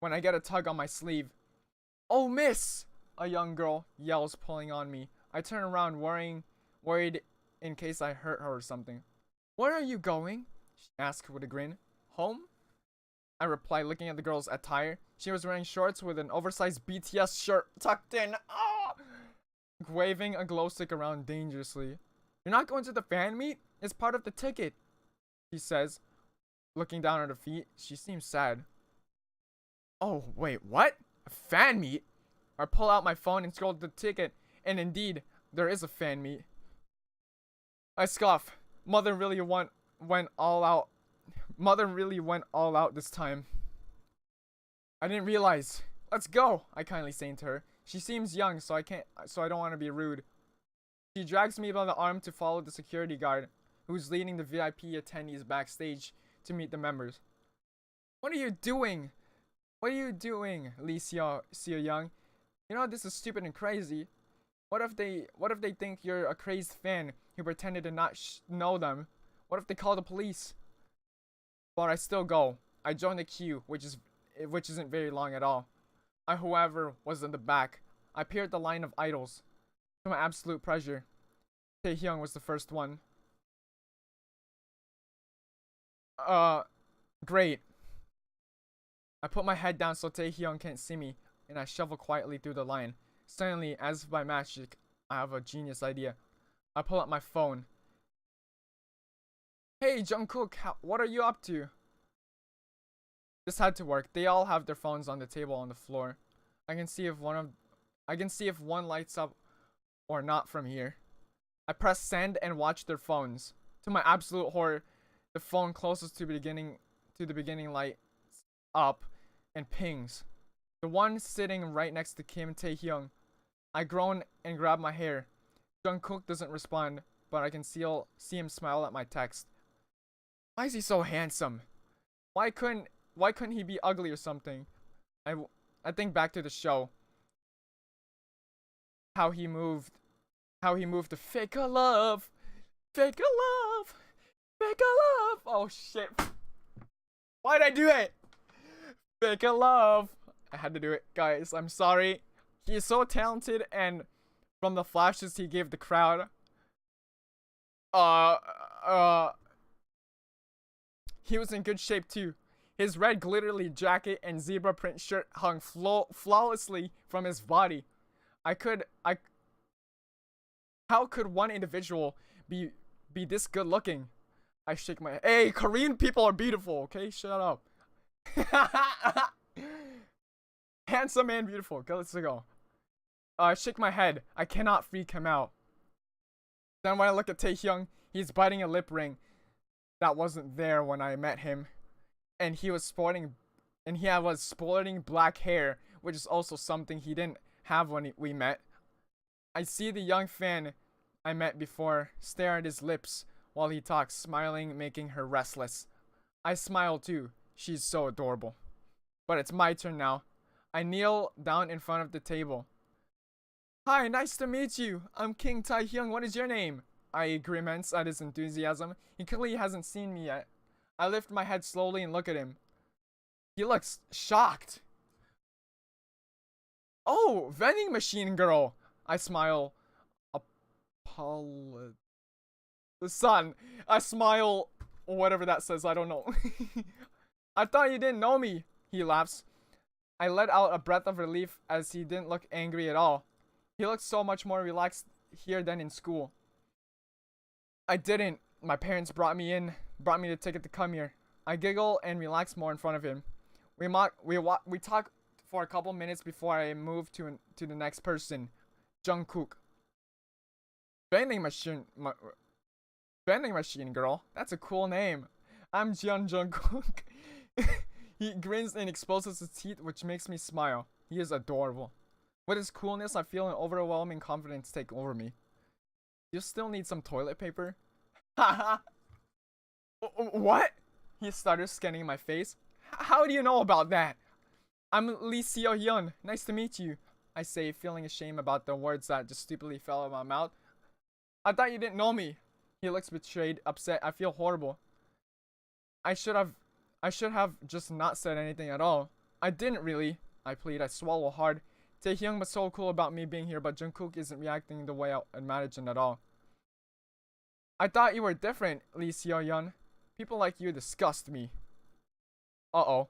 when I get a tug on my sleeve. "Oh, miss!" a young girl yells, pulling on me. I turn around, worried in case I hurt her or something. "Where are you going?" she asks with a grin. "Home?" I reply, looking at the girl's attire. She was wearing shorts with an oversized BTS shirt tucked in, waving a glow stick around dangerously. "You're not going to the fan meet? It's part of the ticket," she says, looking down at her feet. She seems sad. "Oh, wait, what? A fan meet?" I pull out my phone and scroll the ticket, and indeed, there is a fan meet. I scoff. Mother really went all out. Mother really went all out this time. "I didn't realize. Let's go," I kindly say to her. She seems young, so I don't want to be rude. She drags me by the arm to follow the security guard, who's leading the VIP attendees backstage to meet the members. What are you doing? What are you doing, Lee Seo Young? You know this is stupid and crazy. What if they think you're a crazed fan who pretended to not know them? What if they call the police? But I still go. I join the queue, which isn't very long at all. Whoever was in the back, I peer at the line of idols. To my absolute pleasure, Taehyung was the first one. Great. I put my head down so Taehyung can't see me, and I shuffle quietly through the line. Suddenly, as by magic, I have a genius idea. I pull out my phone. "Hey, Jungkook, what are you up to?" This had to work. They all have their phones on the table on the floor. I can see if one lights up or not from here. I press send and watch their phones. To my absolute horror, the phone closest to the beginning lights up and pings. The one sitting right next to Kim Taehyung. I groan and grab my hair. Jungkook doesn't respond, but I can see him smile at my text. Why is he so handsome? Why couldn't he be ugly or something? I think back to the show. How he moved to fake a love. Fake a love. Fake a love. Oh shit. Why'd I do it? Fake a love. I had to do it, guys. I'm sorry. He is so talented, and from the flashes he gave the crowd, he was in good shape too. His red glittery jacket and zebra print shirt hung flawlessly from his body. How could one individual be this good looking? I shake my head. Hey, Korean people are beautiful, okay? Shut up. Handsome and beautiful. Okay, let's go. I shake my head. I cannot freak him out. Then when I look at Taehyung, he's biting a lip ring that wasn't there when I met him, and he was sporting black hair, which is also something he didn't have when we met. I see the young fan I met before stare at his lips while he talks, smiling, making her restless. I smile too. She's so adorable. But it's my turn now. I kneel down in front of the table. Hi, nice to meet you. I'm King Taehyung. What is your name? I grimace at his enthusiasm. He clearly hasn't seen me yet. I lift my head slowly and look at him. He looks shocked. Oh, vending machine girl. I smile. The sun. I smile. Whatever that says, I don't know. I thought you didn't know me. He laughs. I let out a breath of relief as he didn't look angry at all. He looked so much more relaxed here than in school. I didn't. My parents brought me the ticket to come here. I giggle and relax more in front of him. We talk for a couple minutes before I move to the next person, Jungkook. Vending machine girl. That's a cool name. I'm Jungkook. He grins and exposes his teeth, which makes me smile. He is adorable. With his coolness, I feel an overwhelming confidence take over me. You still need some toilet paper? Haha. What? He started scanning my face. How do you know about that? I'm Lee Seo-hyun. Nice to meet you. I say, feeling ashamed about the words that just stupidly fell out of my mouth. I thought you didn't know me. He looks betrayed, upset. I feel horrible. I should have just not said anything at all. I didn't really. I plead. I swallow hard. Taehyung was so cool about me being here, but Jungkook isn't reacting the way I imagined at all. I thought you were different, Lee Seo-hyun. People like you disgust me. Uh-oh.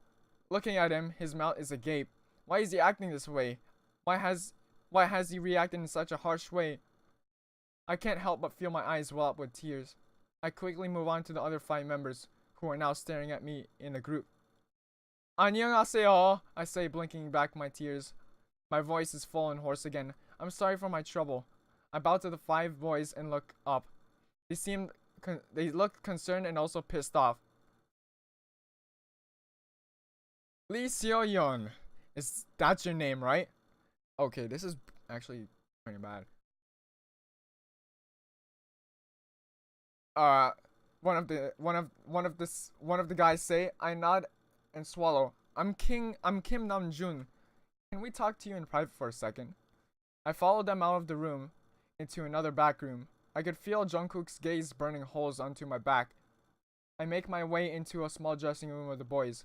Looking at him, his mouth is agape. Why is he acting this way? Why has he reacted in such a harsh way? I can't help but feel my eyes well up with tears. I quickly move on to the other 5 members, who are now staring at me in a group. 안녕하세요, I say, blinking back my tears. My voice is full and hoarse again. I'm sorry for my trouble. I bow to the 5 boys and look up. They look concerned and also pissed off. Lee Seo-hyun. That's your name, right? Okay, this is actually pretty bad. One of the guys say. I nod and swallow. I'm Kim Namjoon. Can we talk to you in private for a second? I follow them out of the room into another back room. I could feel Jungkook's gaze burning holes onto my back. I make my way into a small dressing room with the boys.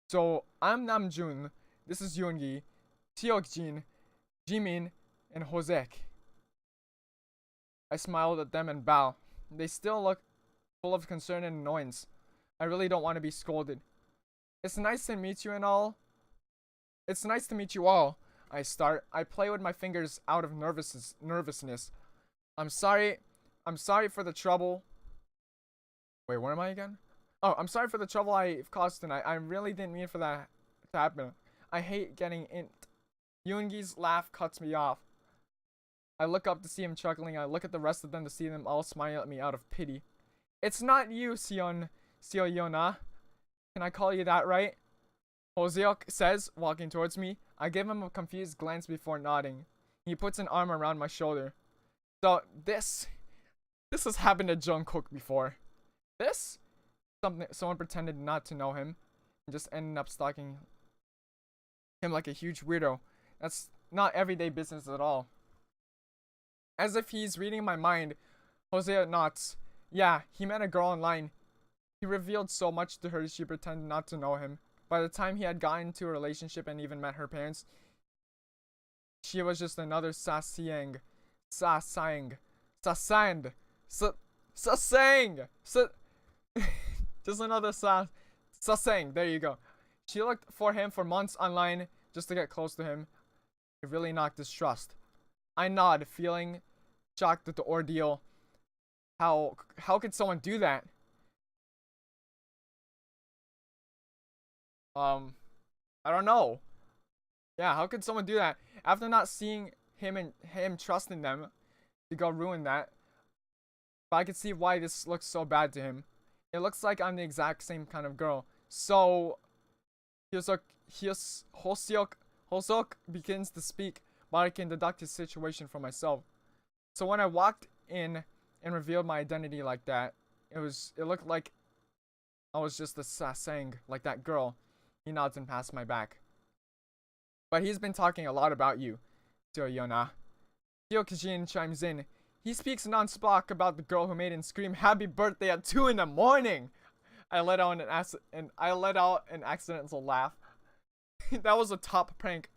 So, I'm Namjoon. This is Yoongi, Seokjin, Jimin, and Hosek. I smiled at them and bow. They still look full of concern and annoyance. I really don't want to be scolded. It's nice to meet you and all. It's nice to meet you all. I start. I play with my fingers out of nervousness. I'm sorry for the trouble. Wait, where am I again? Oh, I'm sorry for the trouble I've caused tonight. I really didn't mean for that to happen. I hate getting int. Yoongi's laugh cuts me off. I look up to see him chuckling. I look at the rest of them to see them all smile at me out of pity. It's not you, Seo-hyun. Can I call you that, right? Hoseok says, walking towards me. I give him a confused glance before nodding. He puts an arm around my shoulder. So this has happened to Jungkook before. Someone pretended not to know him and just ended up stalking him like a huge weirdo. That's not everyday business at all. As if he's reading my mind, Hosea nods. Yeah, he met a girl online. He revealed so much to her she pretended not to know him. By the time he had gotten into a relationship and even met her parents, she was just another Sasang. Just another Sasang. There you go. She looked for him for months online just to get close to him. It really knocked his trust. I nod, feeling shocked at the ordeal. How could someone do that? I don't know. Yeah, how could someone do that? After not seeing him trusting them to go ruin that. But I can see why this looks so bad to him. It looks like I'm the exact same kind of girl. So Hoseok begins to speak, but I can deduct his situation for myself. So when I walked in and revealed my identity like that, it looked like I was just saying like that girl. He nods and passes my back. But he's been talking a lot about you, Seo-yeona. Hyuk-jin chimes in. He speaks non-stop about the girl who made him scream happy birthday at 2 in the morning. I let out an accidental laugh. That was a top prank.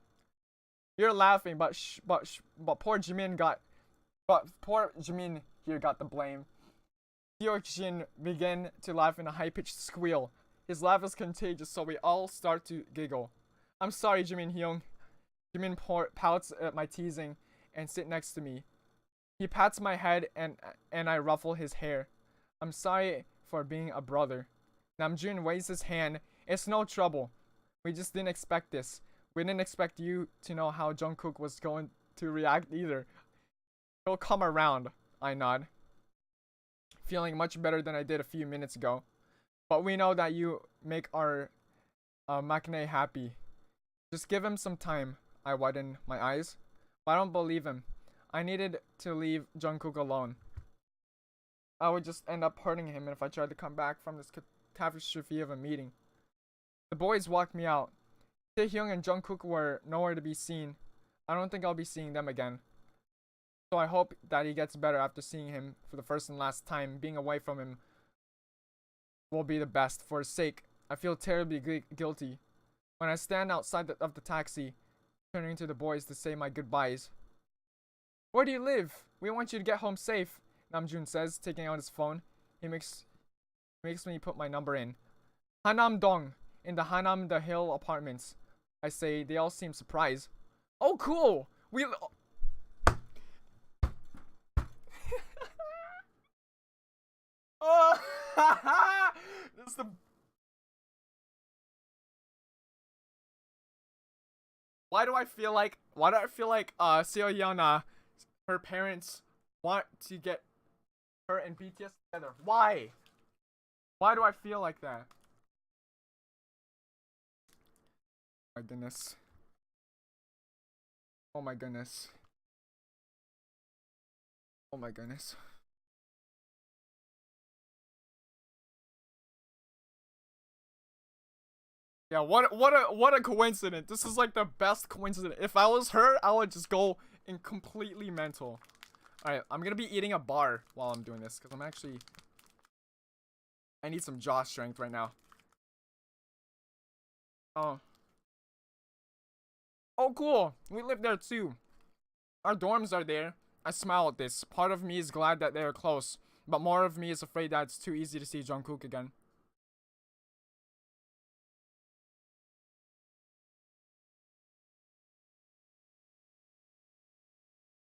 You're laughing, but poor Jimin here got the blame. Hyuk-jin began to laugh in a high-pitched squeal. His laugh is contagious, so we all start to giggle. I'm sorry, Jimin Hyung. Jimin pouts at my teasing and sits next to me. He pats my head and I ruffle his hair. I'm sorry for being a brother. Namjoon waves his hand. It's no trouble. We just didn't expect this. We didn't expect you to know how Jungkook was going to react either. He'll come around, I nod. Feeling much better than I did a few minutes ago. But we know that you make our Maknae happy. Just give him some time. I widen my eyes. But I don't believe him. I needed to leave Jungkook alone. I would just end up hurting him if I tried to come back from this catastrophe of a meeting. The boys walked me out. Taehyung and Jungkook were nowhere to be seen. I don't think I'll be seeing them again. So I hope that he gets better after seeing him for the first and last time. Being away from him will be the best. For his sake, I feel terribly guilty. When I stand outside of the taxi, turning to the boys to say my goodbyes. Where do you live? We want you to get home safe, Namjoon says, taking out his phone. He makes me put my number in. Hanam-dong, in the Hanam the Hill apartments. I say. They all seem surprised. Oh, cool! Oh, this is the. Why do I feel like Seo-yeona, her parents want to get her and BTS together? Why? Why do I feel like that? My goodness. Oh my goodness. Oh my goodness. Yeah, what a coincidence. This is like the best coincidence. If I was her, I would just go in completely mental. Alright, I'm gonna be eating a bar while I'm doing this, because I need some jaw strength right now. Oh. Oh, cool. We live there too. Our dorms are there. I smile at this. Part of me is glad that they are close, but more of me is afraid that it's too easy to see Jungkook again.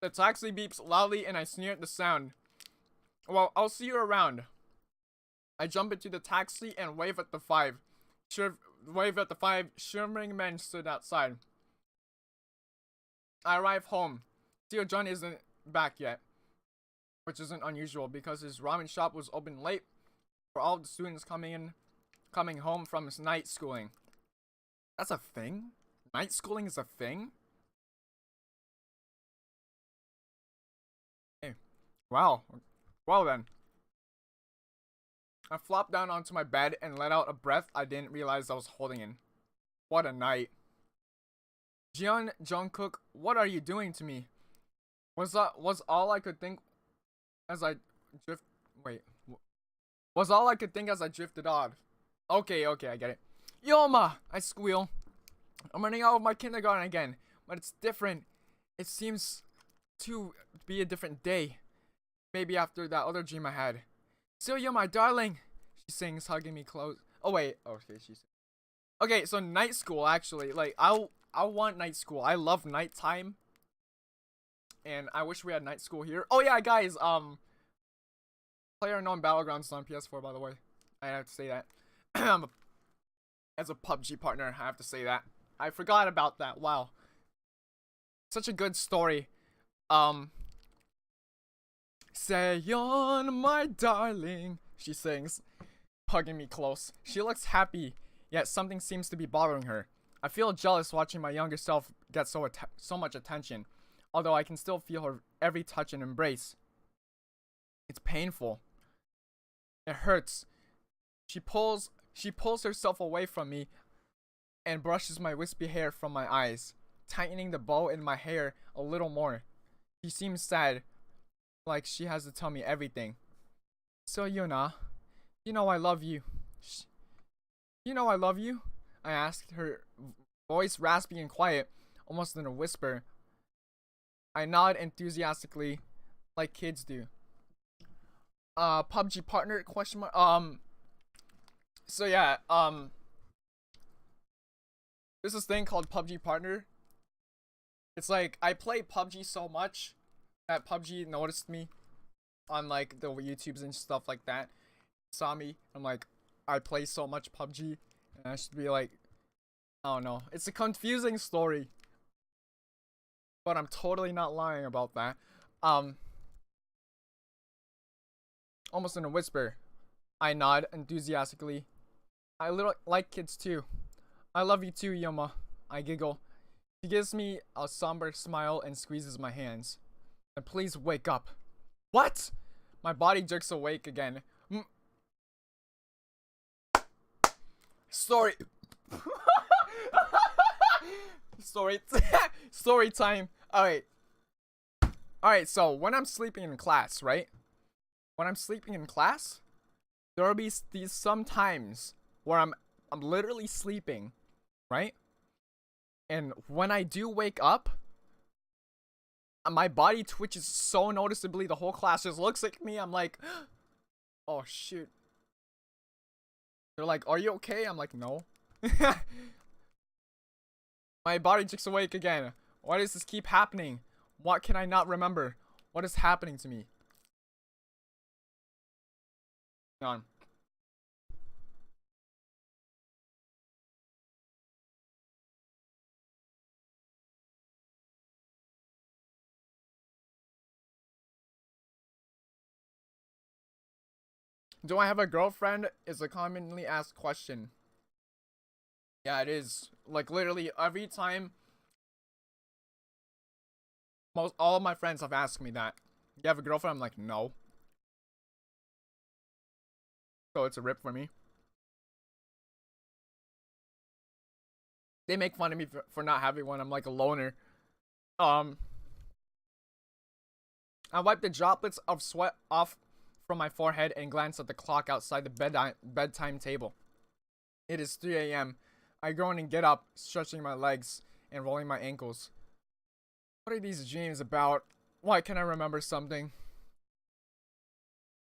The taxi beeps loudly and I sneer at the sound. Well, I'll see you around. I jump into the taxi and wave at the five. Shivering men stood outside. I arrive home. Seo-jun isn't back yet, which isn't unusual because his ramen shop was open late for all the students coming home from his night schooling. That's a thing? Night schooling is a thing? Hey. Wow. Well then. I flopped down onto my bed and let out a breath I didn't realize I was holding in. What a night. Jeon, Jungkook, what are you doing to me? Was all I could think as I drifted off. Okay, I get it. Yoma! I squeal. I'm running out of my kindergarten again, but it's different. It seems to be a different day. Maybe after that other dream I had. Seo, my darling, she sings, hugging me close. Oh wait, okay, okay, so night school actually, like I want night school. I love nighttime, and I wish we had night school here. Oh yeah, guys, PlayerUnknown Battlegrounds is on PS4, by the way. I have to say that. As a PUBG partner, I have to say that. I forgot about that. Wow, such a good story. Say on, my darling, she sings, hugging me close. She looks happy, yet something seems to be bothering her. I feel jealous watching my younger self get so much attention, although I can still feel her every touch and embrace. It's painful. It hurts. She pulls herself away from me and brushes my wispy hair from my eyes, tightening the bow in my hair a little more. She seems sad, like she has to tell me everything. So Yuna, you know I love you. You know I love you? I asked, her voice raspy and quiet, almost in a whisper. I nod enthusiastically, like kids do. PUBG partner, question mark. So yeah, there's this thing called PUBG partner. It's like, I play PUBG so much that PUBG noticed me on like the YouTubes and stuff like that. Saw me. I'm like, I play so much PUBG, and I should be like, I don't know. It's a confusing story, but I'm totally not lying about that. Almost in a whisper, I nod enthusiastically. I little like kids too. I love you too, Yuma. I giggle. She gives me a somber smile and squeezes my hands. And please wake up. What? My body jerks awake again. Story. Story time. Alright, so when I'm sleeping in class, right? When I'm sleeping in class, there will be these some times where I'm literally sleeping, right? And when I do wake up, my body twitches so noticeably. The whole class just looks at me. I'm like, oh shoot. They're like, are you okay? I'm like, no. My body jerks awake again. Why does this keep happening? What can I not remember? What is happening to me? None. Do I have a girlfriend? Is a commonly asked question. Yeah, it is. Like literally every time, all of my friends have asked me that. You have a girlfriend? I'm like, no. So it's a rip for me. They make fun of me for not having one. I'm like a loner. I wipe the droplets of sweat off from my forehead and glance at the clock outside the bedtime table. It is 3 a.m. I groan and get up, stretching my legs and rolling my ankles. What are these dreams about? Why can't I remember something?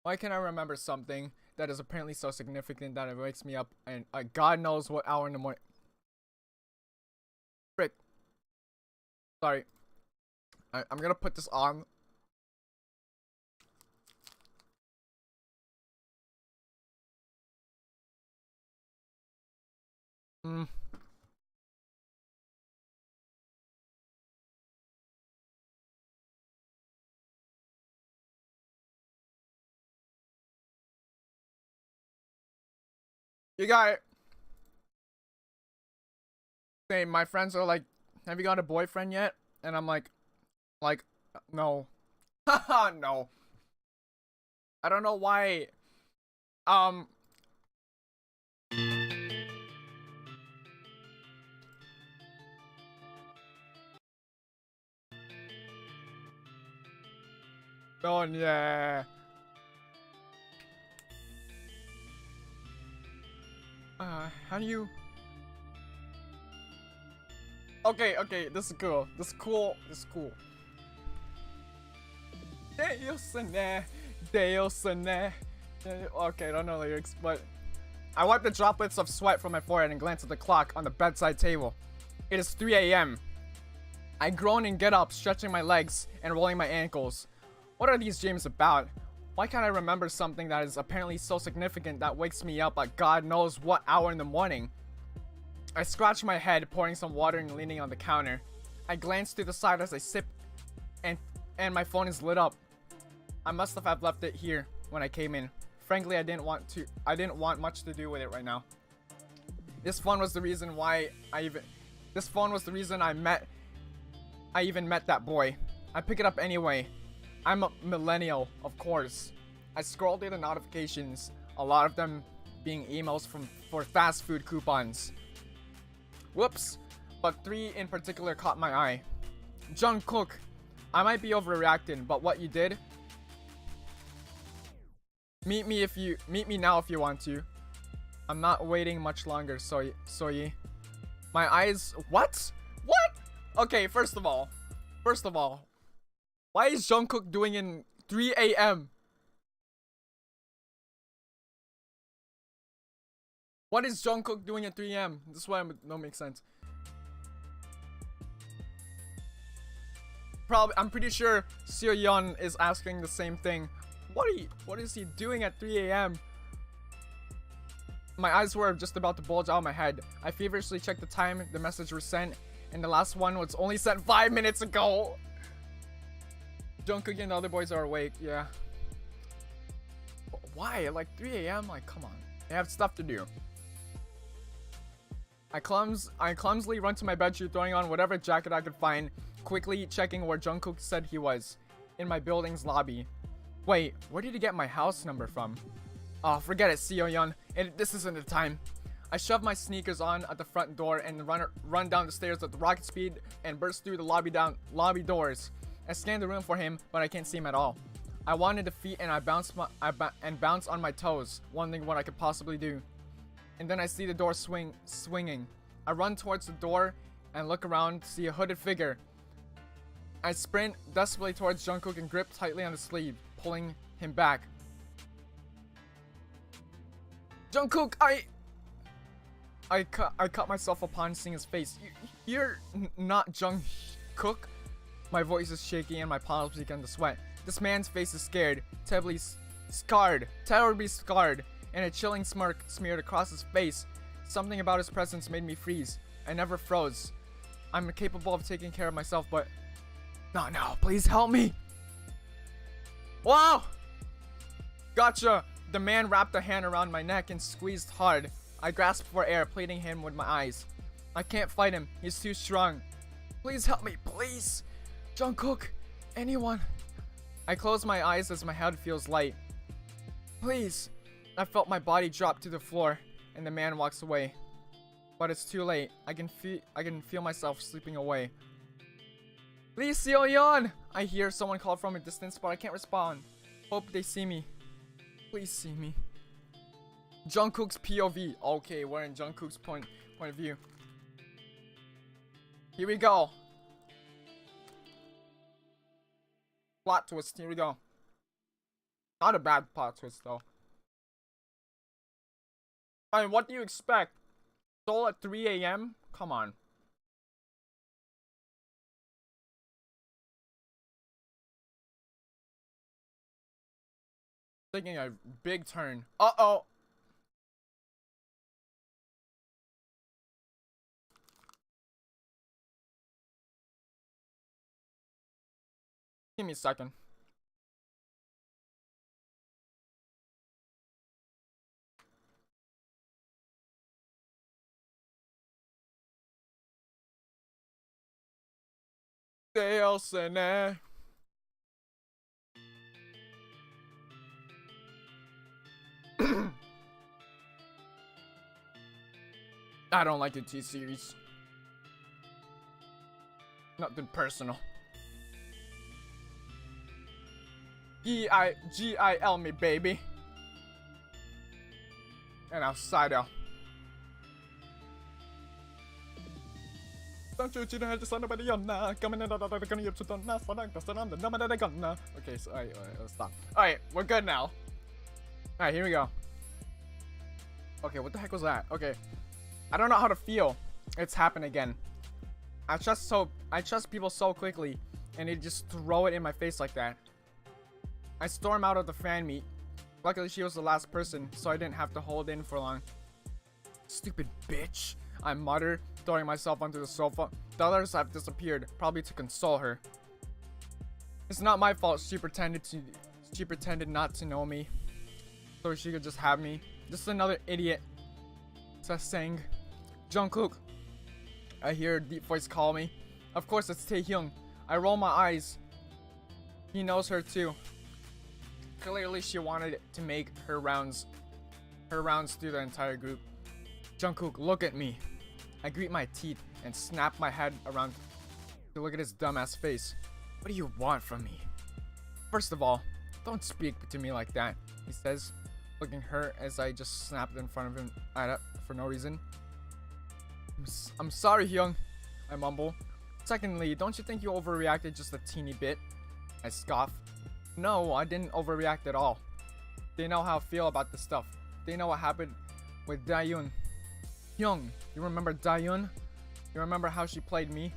Why can't I remember something that is apparently so significant that it wakes me up and God knows what hour in the morning? Frick. Sorry. I'm gonna put this on. You got it. Same. My friends are like, have you got a boyfriend yet? And I'm like, no. Haha, no. I don't know why. Oh yeah. How do you? Okay, this is cool. This is cool. Okay, I don't know lyrics, but I wipe the droplets of sweat from my forehead and glance at the clock on the bedside table. It is 3 a.m. I groan and get up, stretching my legs and rolling my ankles. What are these dreams about? Why can't I remember something that is apparently so significant that wakes me up at God knows what hour in the morning? I scratch my head, pouring some water and leaning on the counter. I glance to the side as I sip and And my phone is lit up. I must have left it here when I came in. Frankly, I didn't want much to do with it right now. This phone was the reason why this phone was the reason I even met that boy. I pick it up anyway. I'm a millennial, of course. I scroll through the notifications, a lot of them being emails for fast food coupons. Whoops, but 3 in particular caught my eye. Jungkook, I might be overreacting, but what you did? Meet me now if you want to. I'm not waiting much longer, Soyi. My eyes, what? Okay, first of all, why is Jungkook doing in 3 a.m.? What is Jungkook doing at 3 a.m.? This is why don't make sense. I'm pretty sure Seo-yeon is asking the same thing. What is he doing at 3 a.m.? My eyes were just about to bulge out of my head. I feverishly checked the time the message was sent, and the last one was only sent 5 minutes ago. Jungkook and the other boys are awake, yeah. Why? At like 3 a.m.? Like, come on. They have stuff to do. I clumsily run to my bedroom, throwing on whatever jacket I could find, quickly checking where Jungkook said he was. In my building's lobby. Wait, where did he get my house number from? Oh, forget it, Seo-yeon. This isn't the time. I shove my sneakers on at the front door and run down the stairs at the rocket speed and burst through the lobby doors. I scan the room for him, but I can't see him at all. I wanted to feet and I bounce on my toes, wondering what I could possibly do. And then I see the door swinging. I run towards the door and look around to see a hooded figure. I sprint desperately towards Jungkook and grip tightly on his sleeve, pulling him back. Jungkook, I cut myself upon seeing his face. You're not Jungkook. My voice is shaky and my palms begin to sweat. This man's face is terribly scarred, and a chilling smirk smeared across his face. Something about his presence made me freeze. I never froze. I'm capable of taking care of myself, but not now. Please help me. Wow! Gotcha! The man wrapped a hand around my neck and squeezed hard. I grasped for air, pleading him with my eyes. I can't fight him. He's too strong. Please help me, please! Jungkook! Anyone! I close my eyes as my head feels light. Please! I felt my body drop to the floor, and the man walks away. But it's too late. I can feel myself slipping away. Please, Seo-yeon! I hear someone call from a distance, but I can't respond. Hope they see me. Please see me. Jungkook's POV. Okay, we're in Jungkook's point of view. Here we go. Plot twist. Here we go. Not a bad plot twist though. I mean, what do you expect? Soul at 3 a.m.? Come on. Taking a big turn. Uh-oh. Give me a second. I don't like the T-series. Nothing personal. G-I-L me, baby. And outside out. Okay, so alright, stop. Alright, we're good now. Alright, here we go. Okay, what the heck was that? Okay. I don't know how to feel. It's happened again. I trust people so quickly, and they just throw it in my face like that. I storm out of the fan meet. Luckily, she was the last person, so I didn't have to hold in for long. Stupid bitch, I mutter, throwing myself onto the sofa. The others have disappeared, probably to console her. It's not my fault she pretended not to know me. So she could just have me. Just another idiot. Says saying. Jungkook. I hear a deep voice call me. Of course it's Taehyung. I roll my eyes. He knows her too. Clearly she wanted to make her rounds through the entire group. Jungkook, look at me. I grit my teeth and snap my head around to look at his dumbass face. What do you want from me? First of all, don't speak to me like that, he says, looking hurt as I just snapped in front of him for no reason. I'm sorry, Hyung, I mumble. Secondly, don't you think you overreacted just a teeny bit? I scoff. No, I didn't overreact at all. They know how I feel about this stuff. They know what happened with Daehyun. Hyung, you remember Daehyun? You remember how she played me?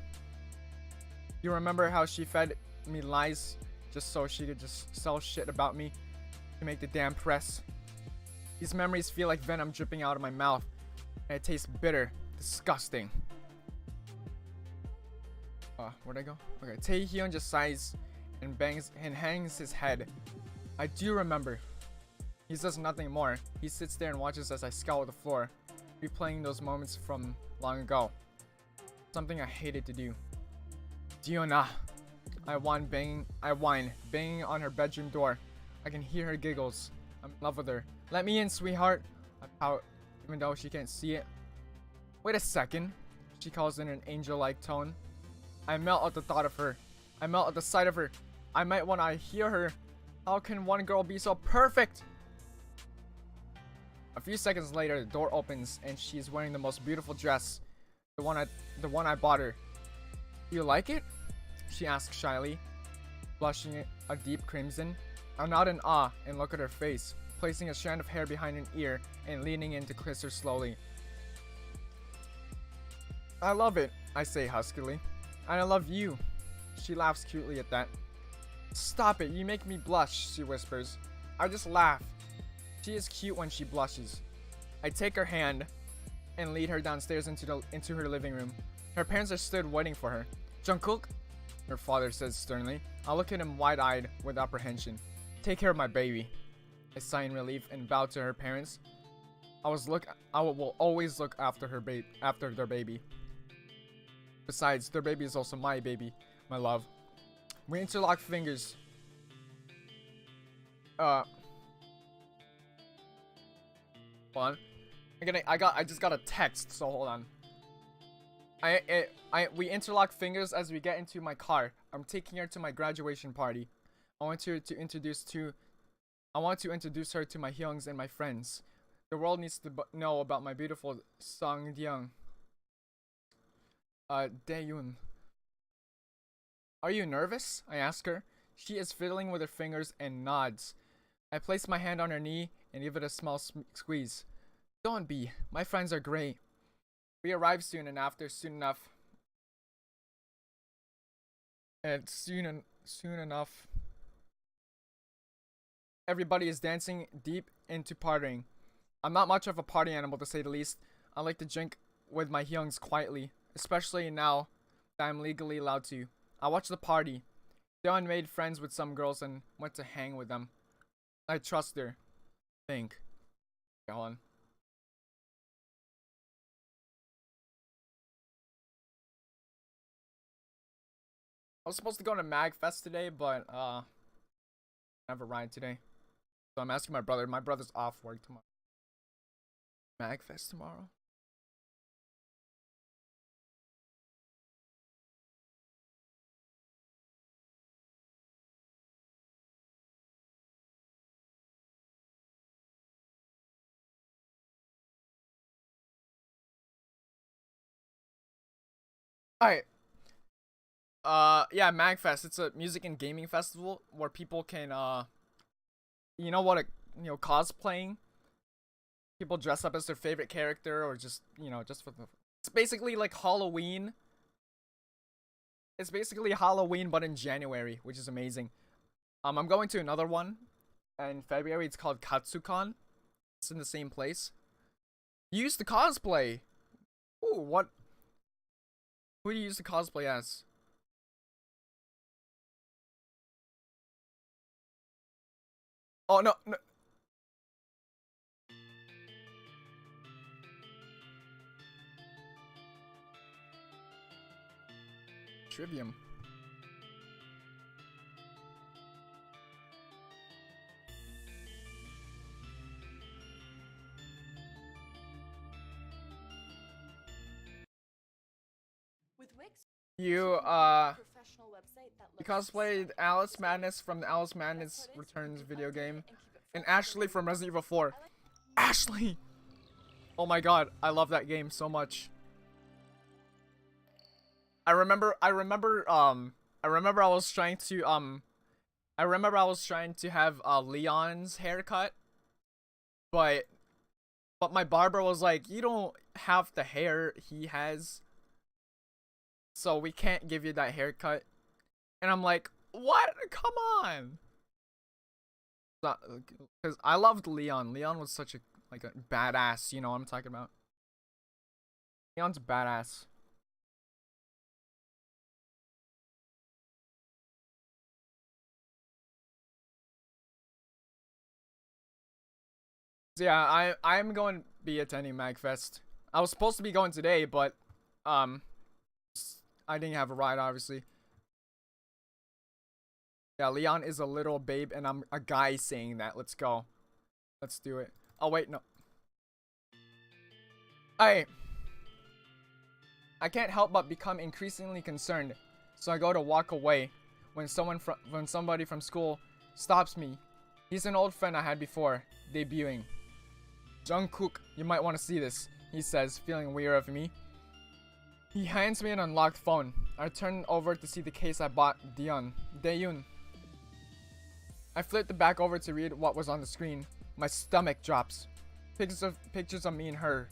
You remember how she fed me lies just so she could just sell shit about me to make the damn press? These memories feel like venom dripping out of my mouth, and it tastes bitter, disgusting. Where'd I go? Okay, Taehyun just sighs and hangs his head. I do remember. He says nothing more. He sits there and watches as I scour the floor, replaying those moments from long ago. Something I hated to do. Diona. I whine, banging on her bedroom door. I can hear her giggles. I'm in love with her. Let me in, sweetheart. I pout, even though she can't see it. Wait a second, she calls in an angel-like tone. I melt at the thought of her. I melt at the sight of her. I might want to hear her. How can one girl be so perfect? A few seconds later, the door opens and she's wearing the most beautiful dress. The one I bought her. Do you like it? She asks shyly, blushing a deep crimson. I nod in awe and look at her face, placing a strand of hair behind an ear and leaning in to kiss her slowly. I love it, I say huskily. And I love you. She laughs cutely at that. Stop it, you make me blush, she whispers. I just laugh. She is cute when she blushes. I take her hand and lead her downstairs into her living room. Her parents are stood waiting for her. Jungkook, her father says sternly. I look at him wide-eyed with apprehension. Take care of my baby. I sigh in relief and bow to her parents. I will always look after their baby. Besides, their baby is also my baby, my love. We interlock fingers. Hold on. I just got a text, so hold on. We interlock fingers as we get into my car. I'm taking her to my graduation party. I want to introduce her to my hyungs and my friends. The world needs to know about my beautiful Sangyeong. Daehyun. Are you nervous? I ask her. She is fiddling with her fingers and nods. I place my hand on her knee and give it a small squeeze. Don't be. My friends are great. We arrive soon enough. Everybody is dancing deep into partying. I'm not much of a party animal, to say the least. I like to drink with my hyungs quietly, especially now that I'm legally allowed to. I watch the party. Daehyun made friends with some girls and went to hang with them. I trust her. Think. Okay, hold on. I was supposed to go to MagFest today, but I have a ride today. So I'm asking my brother. My brother's off work tomorrow. MagFest tomorrow. Alright. Yeah, MagFest. It's a music and gaming festival where people can cosplaying. People dress up as their favorite character or just for the. It's basically like Halloween. It's basically Halloween but in January, which is amazing. I'm going to another one in February. It's called Katsucon. It's in the same place. You used to cosplay. Ooh, what? Who do you use to cosplay as? Oh no, no. Trivium. You you cosplayed Alice Madness from the Alice Madness Returns video game, and Ashley from Resident Evil 4. Ashley! Oh my god, I love that game so much. I remember I was trying to have Leon's haircut, but my barber was like, you don't have the hair he has, so we can't give you that haircut. And I'm like, what? Come on. Because I loved Leon. Leon was such a badass, you know what I'm talking about. Leon's badass. So yeah, I'm going to be attending MagFest. I was supposed to be going today, but I didn't have a ride, obviously. Yeah, Leon is a little babe, and I'm a guy saying that. Let's go. Let's do it. Oh wait, no. I can't help but become increasingly concerned, so I go to walk away when somebody from school stops me. He's an old friend I had before, debuting. Jungkook, you might want to see this, he says, feeling weird of me. He hands me an unlocked phone. I turn over to see the case I bought, Daeyoon. I flip it back over to read what was on the screen. My stomach drops. Pictures of me and her.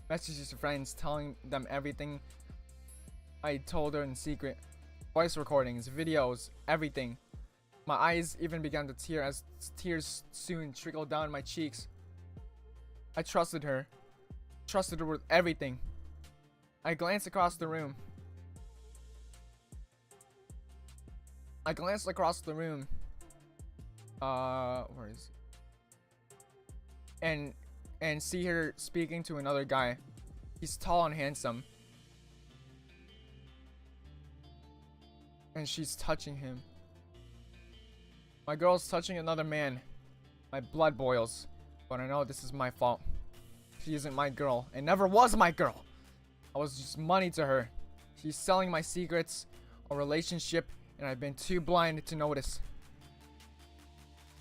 Messages to friends telling them everything I told her in secret. Voice recordings, videos, everything. My eyes even began to tear as tears soon trickled down my cheeks. I trusted her. Trusted her with everything. I glanced across the room. Where is it? And see her speaking to another guy. He's tall and handsome. And she's touching him. My girl's touching another man. My blood boils. But I know this is my fault. She isn't my girl. And never was my girl. I was just money to her. She's selling my secrets, a relationship, and I've been too blind to notice.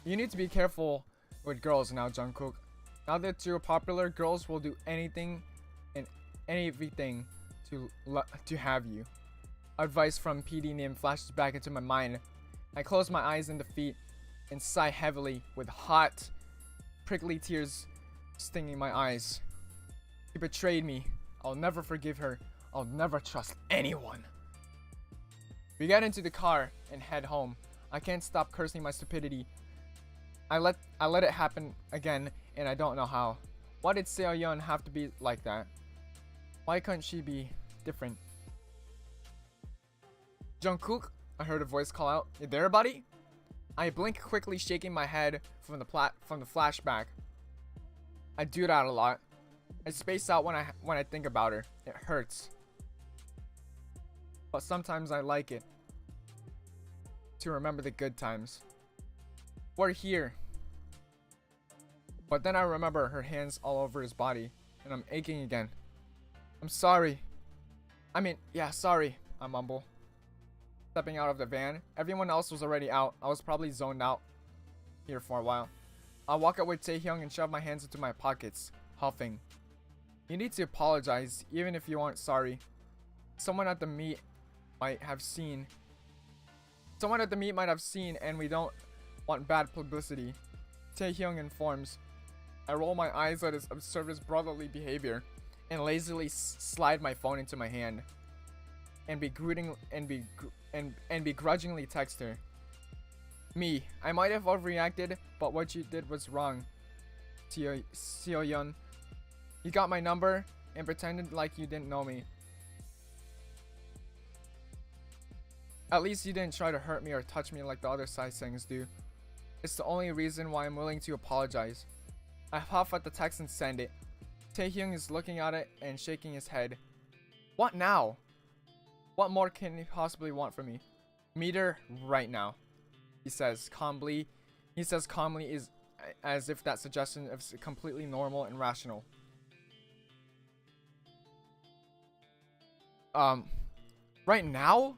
You need to be careful with girls now, Jungkook. Now that you're popular, girls will do anything and everything to have you. Advice from PD Nim flashes back into my mind. I close my eyes in defeat and sigh heavily with hot, prickly tears stinging my eyes. She betrayed me. I'll never forgive her. I'll never trust anyone. We get into the car and head home. I can't stop cursing my stupidity. I let it happen again, and I don't know how. Why did Seo-yeon have to be like that? Why couldn't she be different? Jungkook, I heard a voice call out. You there, buddy? I blink quickly, shaking my head from the flashback. I do that a lot. I space out when I think about her. It hurts. But sometimes I like it. To remember the good times. We're here. But then I remember her hands all over his body, and I'm aching again. I'm sorry. Yeah, sorry, I mumble. Stepping out of the van. Everyone else was already out. I was probably zoned out here for a while. I walk out with Taehyung and shove my hands into my pockets, huffing. You need to apologize, even if you aren't sorry. Someone at the meet might have seen, and we don't want bad publicity. Taehyung informs. I roll my eyes at his observer's brotherly behavior and lazily slide my phone into my hand and begrudgingly text her. Me, I might have overreacted, but what you did was wrong. Seo-yeon, you got my number and pretended like you didn't know me. At least you didn't try to hurt me or touch me like the other Saesangs do. It's the only reason why I'm willing to apologize. I huff at the text and send it. Taehyung is looking at it and shaking his head. What now? What more can he possibly want from me? Meet her right now. He says calmly is as if that suggestion is completely normal and rational. Right now?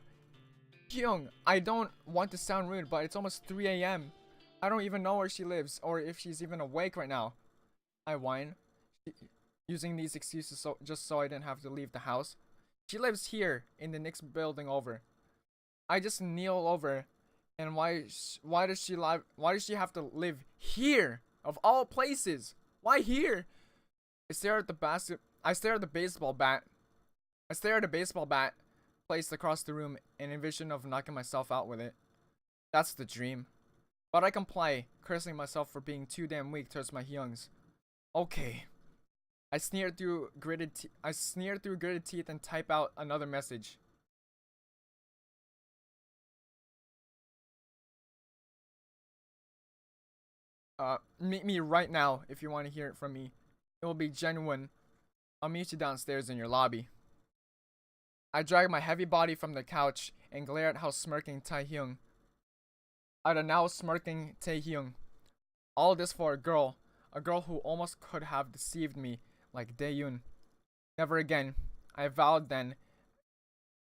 Hyung, I don't want to sound rude, but it's almost 3 a.m. I don't even know where she lives or if she's even awake right now. I whine, using these excuses just so I didn't have to leave the house. She lives here in the next building over. I just kneel over, and why does she have to live here of all places? Why here? I stare at the baseball bat placed across the room and envision of knocking myself out with it. That's the dream. But I comply, cursing myself for being too damn weak towards my Hyungs. Okay. I sneer through gritted teeth and type out another message. Meet me right now if you want to hear it from me. It will be genuine. I'll meet you downstairs in your lobby. I drag my heavy body from the couch and glare at how smirking Taehyung. At a now smirking Taehyung. All this for a girl who almost could have deceived me like Daeyoon. Never again. I vowed then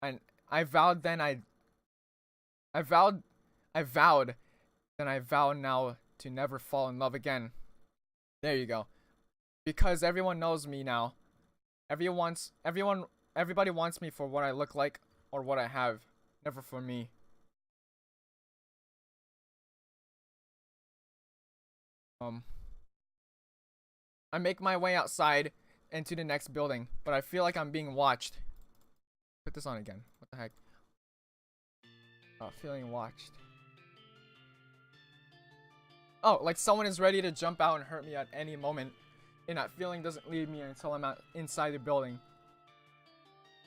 I vow now to never fall in love again. There you go. Because everyone knows me now. Everybody wants me for what I look like or what I have, never for me. I make my way outside and to the next building, but I feel like I'm being watched. Put this on again. What the heck? Feeling watched. Oh, like someone is ready to jump out and hurt me at any moment, and that feeling doesn't leave me until I'm inside the building.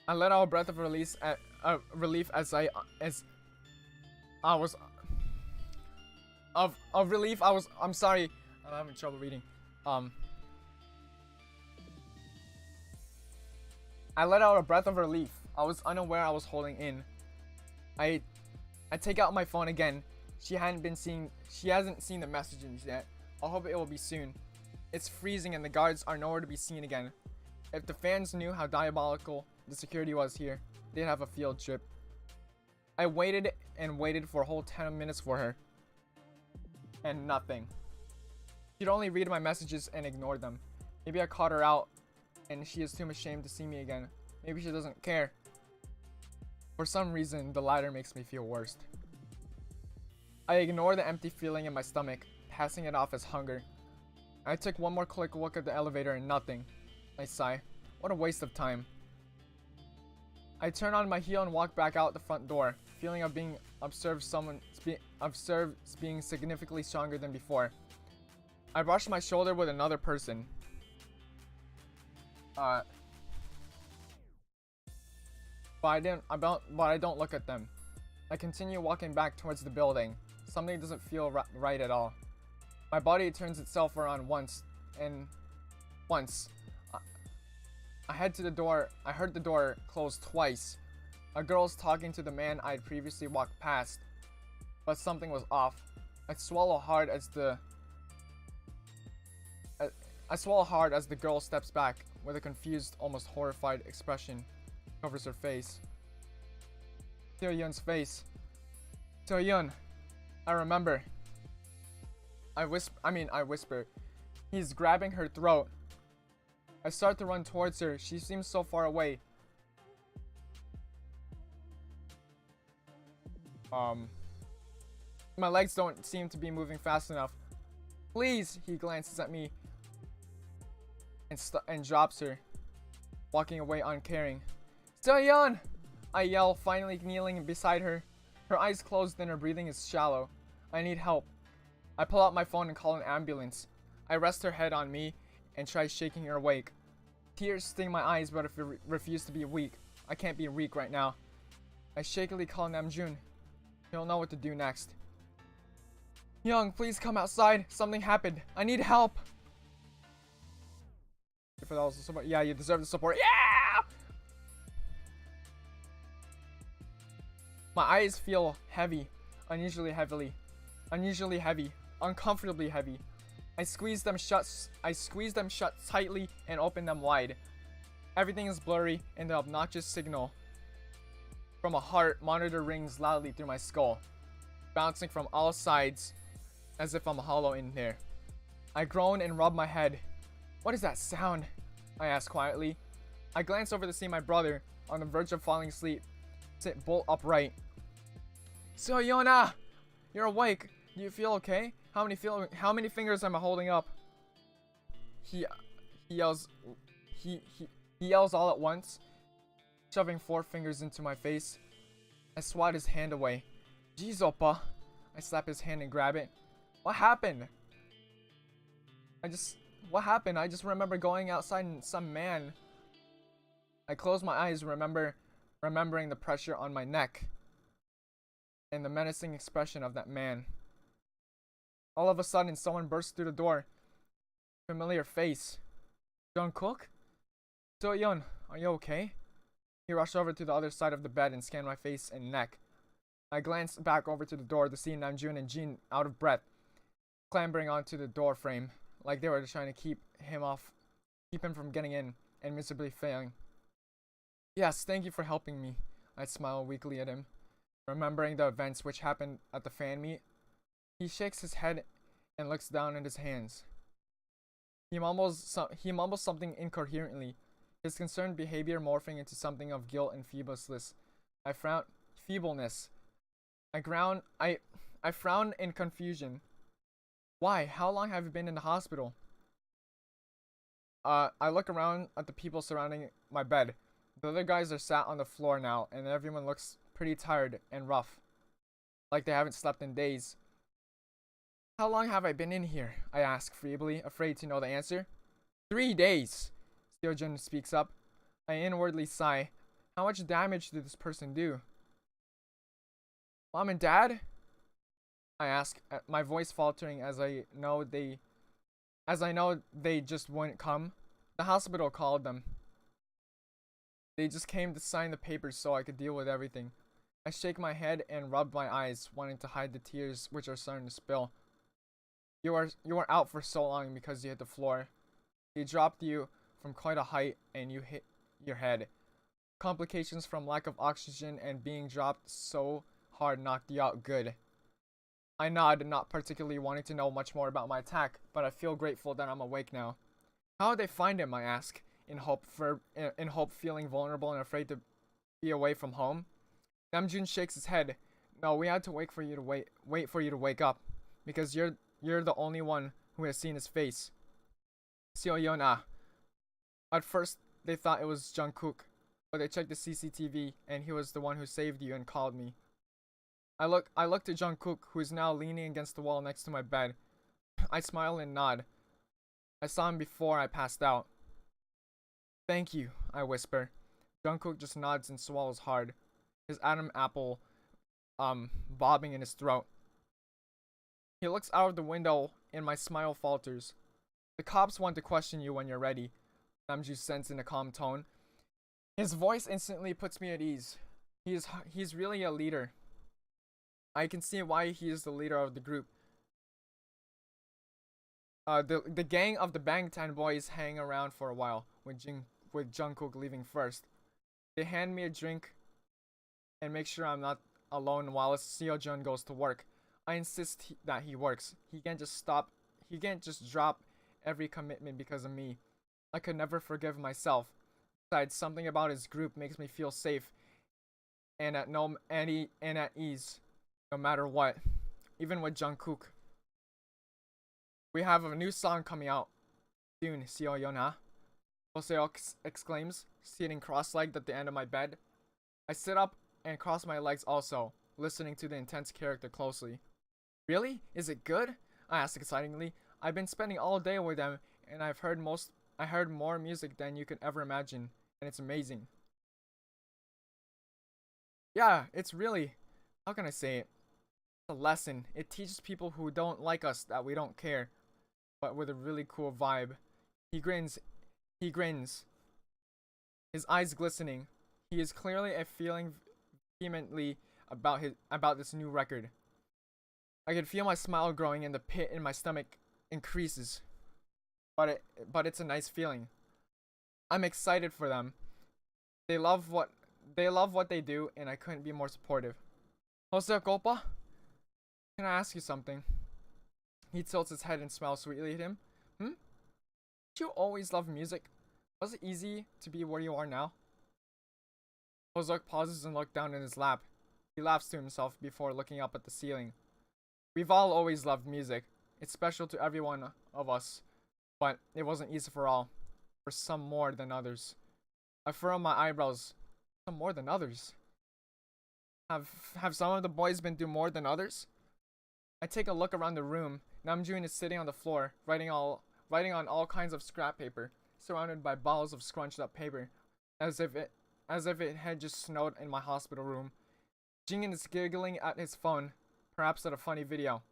I let out a breath of relief as I'm sorry, I'm having trouble reading. I let out a breath of relief. I was unaware I was holding in. I take out my phone again. She hasn't seen the messages yet. I hope it will be soon. It's freezing and the guards are nowhere to be seen again. If the fans knew how diabolical the security was here, they'd have a field trip. I waited and waited for a whole 10 minutes for her. And nothing. She'd only read my messages and ignore them. Maybe I caught her out and she is too ashamed to see me again. Maybe she doesn't care. For some reason, the latter makes me feel worse. I ignore the empty feeling in my stomach, passing it off as hunger. I took one more quick look at the elevator and nothing. I sigh. What a waste of time. I turn on my heel and walk back out the front door, feeling of being observed being significantly stronger than before. I brush my shoulder with another person. But I don't look at them. I continue walking back towards the building. Something doesn't feel right at all. My body turns itself around once. I head to the door. I heard the door close twice. A girl's talking to the man I'd previously walked past. But something was off. I swallow hard as the girl steps back with a confused, almost horrified expression covers her face. Taehyun's face. Taehyun, I remember. I whisper. He's grabbing her throat. I start to run towards her. She seems so far away. My legs don't seem to be moving fast enough. Please, he glances at me and drops her, walking away uncaring. Taehyun! I yell, finally kneeling beside her. Her eyes closed and her breathing is shallow. I need help. I pull out my phone and call an ambulance. I rest her head on me and try shaking her awake. Tears sting my eyes, but I refuse to be weak. I can't be weak right now. I shakily call Namjoon. He'll know what to do next. Young, please come outside. Something happened. I need help. For all the support. Yeah, you deserve the support. Yeah! My eyes feel heavy. Unusually heavy. Uncomfortably heavy. I squeeze them shut tightly and open them wide. Everything is blurry, and the obnoxious signal from a heart monitor rings loudly through my skull, bouncing from all sides as if I'm hollow in there. I groan and rub my head. What is that sound? I ask quietly. I glance over to see my brother, on the verge of falling asleep, sit bolt upright. Soyona! You're awake. Do you feel okay? How many fingers am I holding up? He yells all at once, shoving 4 fingers into my face. I swat his hand away. Jeez, Oppa. I slap his hand and grab it. What happened? What happened? I just remember going outside and some man. I close my eyes, remembering the pressure on my neck and the menacing expression of that man. All of a sudden, someone bursts through the door. Familiar face. Jungkook? Do-yeon, are you okay? He rushed over to the other side of the bed and scanned my face and neck. I glanced back over to the door to see Namjoon and Jin out of breath, clambering onto the door frame, like they were trying to keep him from getting in, and miserably failing. Yes, thank you for helping me. I smile weakly at him, remembering the events which happened at the fan meet. He shakes his head and looks down at his hands. He mumbles something incoherently, his concerned behavior morphing into something of guilt and feebleness. I frown in confusion. Why? How long have you been in the hospital? I look around at the people surrounding my bed. The other guys are sat on the floor now, and everyone looks pretty tired and rough, like they haven't slept in days. How long have I been in here? I ask feebly, afraid to know the answer. 3 days, Seojun speaks up. I inwardly sigh. How much damage did this person do? Mom and Dad? I ask, my voice faltering as I know they just wouldn't come. The hospital called them. They just came to sign the papers so I could deal with everything. I shake my head and rub my eyes, wanting to hide the tears which are starting to spill. You were out for so long because you hit the floor. He dropped you from quite a height and you hit your head. Complications from lack of oxygen and being dropped so hard knocked you out good. I nod, not particularly wanting to know much more about my attack, but I feel grateful that I'm awake now. How did they find him? I ask, in hope feeling vulnerable and afraid to be away from home. Namjoon shakes his head. No, we had to wait for you to wake up, because you're the only one who has seen his face. Seoyeon. At first, they thought it was Jungkook, but they checked the CCTV, and he was the one who saved you and called me. I look to Jungkook, who is now leaning against the wall next to my bed. I smile and nod. I saw him before I passed out. Thank you, I whisper. Jungkook just nods and swallows hard, his Adam apple bobbing in his throat. He looks out of the window and my smile falters. The cops want to question you when you're ready, Namju says in a calm tone. His voice instantly puts me at ease. He's really a leader. I can see why he is the leader of the group. The gang of the Bangtan boys hang around for a while, with Jungkook leaving first. They hand me a drink and make sure I'm not alone while Seojun goes to work. I insist that he works. He can't just drop every commitment because of me. I could never forgive myself. Besides, something about his group makes me feel safe and at ease, no matter what, even with Jungkook. We have a new song coming out soon, Seoyeon. Hoseo exclaims, sitting cross-legged at the end of my bed. I sit up and cross my legs also, listening to the intense character closely. Really? Is it good? I ask excitingly. I've been spending all day with them, and I heard more music than you could ever imagine, and it's amazing. Yeah, it's really, how can I say it? a lesson. It teaches people who don't like us that we don't care, but with a really cool vibe. He grins. He grins. His eyes glistening. He is clearly feeling vehemently about this new record. I can feel my smile growing and the pit in my stomach increases. But it's a nice feeling. I'm excited for them. They love what they do, and I couldn't be more supportive. Jose Copa, can I ask you something? He tilts his head and smiles sweetly at him. Did you always love music? Was it easy to be where you are now? Jose pauses and looks down in his lap. He laughs to himself before looking up at the ceiling. We've all always loved music. It's special to every one of us, but it wasn't easy for all. For some more than others. I furrow my eyebrows. Some more than others. Have some of the boys been through more than others? I take a look around the room. Namjoon is sitting on the floor, writing on all kinds of scrap paper, surrounded by balls of scrunched up paper, as if it had just snowed in my hospital room. Jingin is giggling at his phone, perhaps at a funny video.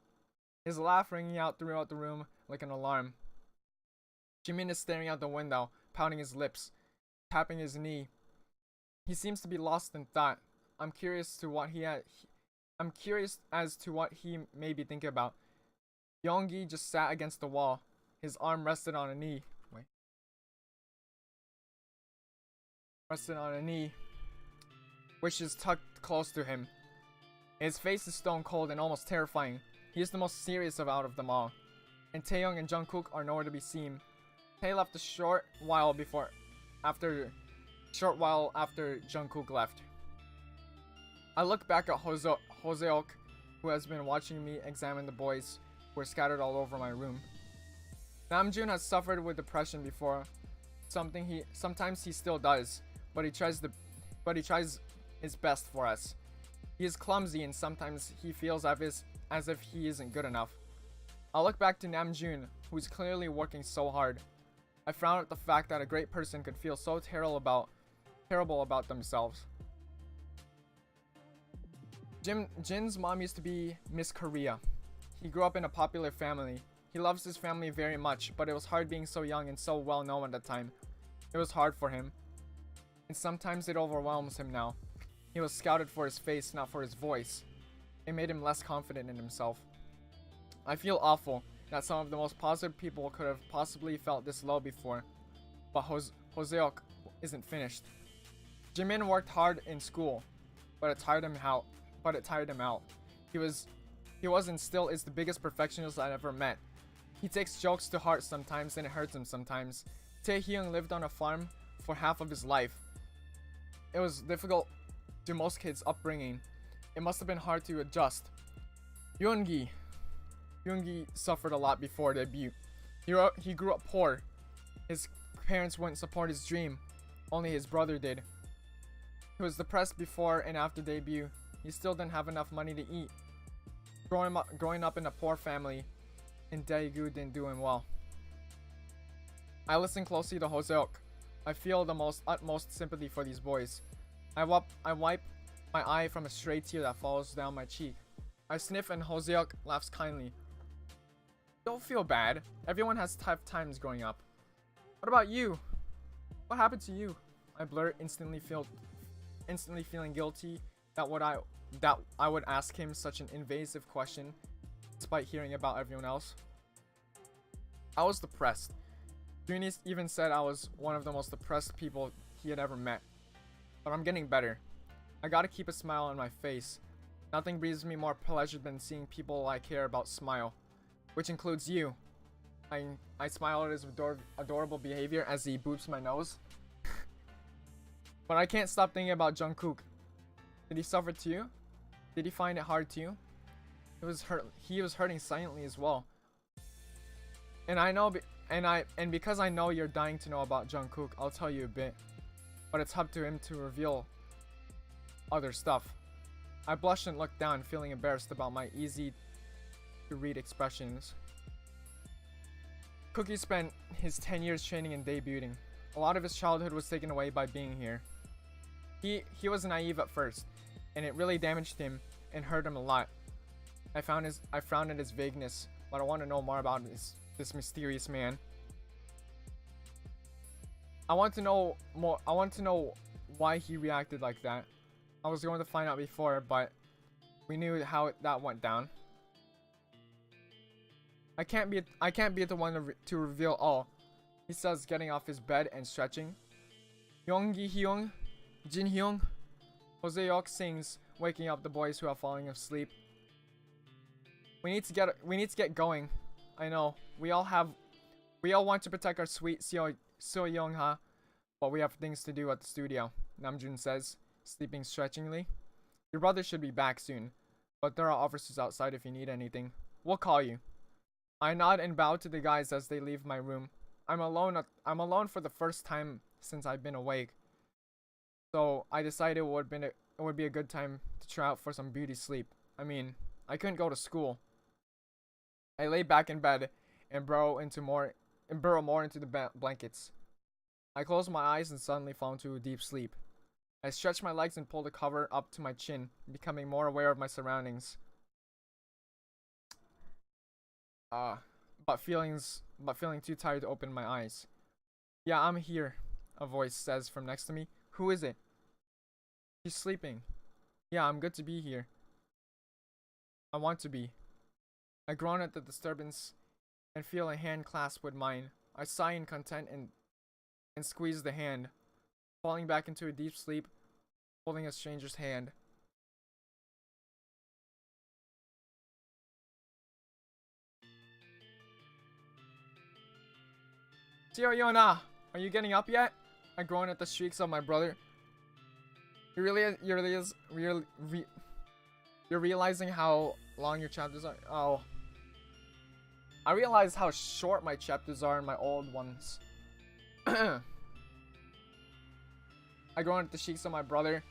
His laugh ringing out throughout the room like an alarm. Jimin is staring out the window, pouting his lips, tapping his knee. He seems to be lost in thought. I'm curious as to what he may be thinking about. Yonggi just sat against the wall, his arm rested on a knee. Which is tucked close to him. His face is stone cold and almost terrifying. He is the most serious out of them all. And Taehyung and Jungkook are nowhere to be seen. Tae left a short while after Jungkook left. I look back at Hoseok, who has been watching me examine the boys who are scattered all over my room. Namjoon has suffered with depression before. Sometimes he still does, but he tries his best for us. He is clumsy and sometimes he feels as if he isn't good enough. I look back to Namjoon, who is clearly working so hard. I frown at the fact that a great person could feel so terrible about themselves. Jin's mom used to be Miss Korea. He grew up in a popular family. He loves his family very much, but it was hard being so young and so well known at the time. It was hard for him. And sometimes it overwhelms him now. He was scouted for his face, not for his voice. It made him less confident in himself. I feel awful that some of the most positive people could have possibly felt this low before. But Hoseok isn't finished. Jimin worked hard in school, but it tired him out. He was and still is the biggest perfectionist I ever met. He takes jokes to heart sometimes and it hurts him sometimes. Taehyung lived on a farm for half of his life. It was difficult to most kids' upbringing. It must have been hard to adjust. Yoongi suffered a lot before debut. He grew up poor. His parents wouldn't support his dream. Only his brother did. He was depressed before and after debut. He still didn't have enough money to eat. Growing up in a poor family, and Daegu didn't do him well. I listen closely to Hoseok. I feel the utmost sympathy for these boys. I wipe my eye from a stray tear that falls down my cheek. I sniff and Hoseok laughs kindly. Don't feel bad. Everyone has tough times growing up. What about you? What happened to you? I blurt, instantly feeling guilty that I would ask him such an invasive question, despite hearing about everyone else. I was depressed. Junis even said I was one of the most depressed people he had ever met. But I'm getting better. I gotta keep a smile on my face. Nothing brings me more pleasure than seeing people I care about smile, which includes you. I smile at his adorable behavior as he boops my nose. But I can't stop thinking about Jungkook. Did he suffer too? Did he find it hard too? He was hurting silently as well. And because I know you're dying to know about Jungkook, I'll tell you a bit. But it's up to him to reveal other stuff. I blush and look down, feeling embarrassed about my easy to read expressions. Cookie spent his 10 years training and debuting. A lot of his childhood was taken away by being here. He was naive at first, and it really damaged him and hurt him a lot. I frowned at his vagueness, but I want to know more about this mysterious man. I want to know more. I want to know why he reacted like that. I was going to find out before, but we knew how that went down. I can't be the one to reveal all. He says, getting off his bed and stretching. Yonggi Hyung, Jin Hyung. Hoseok sings, waking up the boys who are falling asleep. We need to get going. I know. We all want to protect our sweet So Young Ha, but we have things to do at the studio, Namjoon says, sleeping stretchingly. Your brother should be back soon, but there are officers outside if you need anything. We'll call you. I nod and bow to the guys as they leave my room. I'm alone for the first time since I've been awake. So I decided it would be a good time to try out for some beauty sleep. I mean, I couldn't go to school. I lay back in bed and burrow more into the blankets. I close my eyes and suddenly fall into a deep sleep. I stretch my legs and pull the cover up to my chin, becoming more aware of my surroundings. But feeling too tired to open my eyes. Yeah, I'm here, a voice says from next to me. Who is it? She's sleeping. Yeah, I'm good to be here. I want to be. I groan at the disturbance and feel a hand clasp with mine. I sigh in content and squeeze the hand, falling back into a deep sleep, holding a stranger's hand. Seo Yona, are you getting up yet? I groan at the shrieks of my brother. You're realizing how long your chapters are? Oh. I realized how short my chapters are in my old ones. I groan at the shrieks of my brother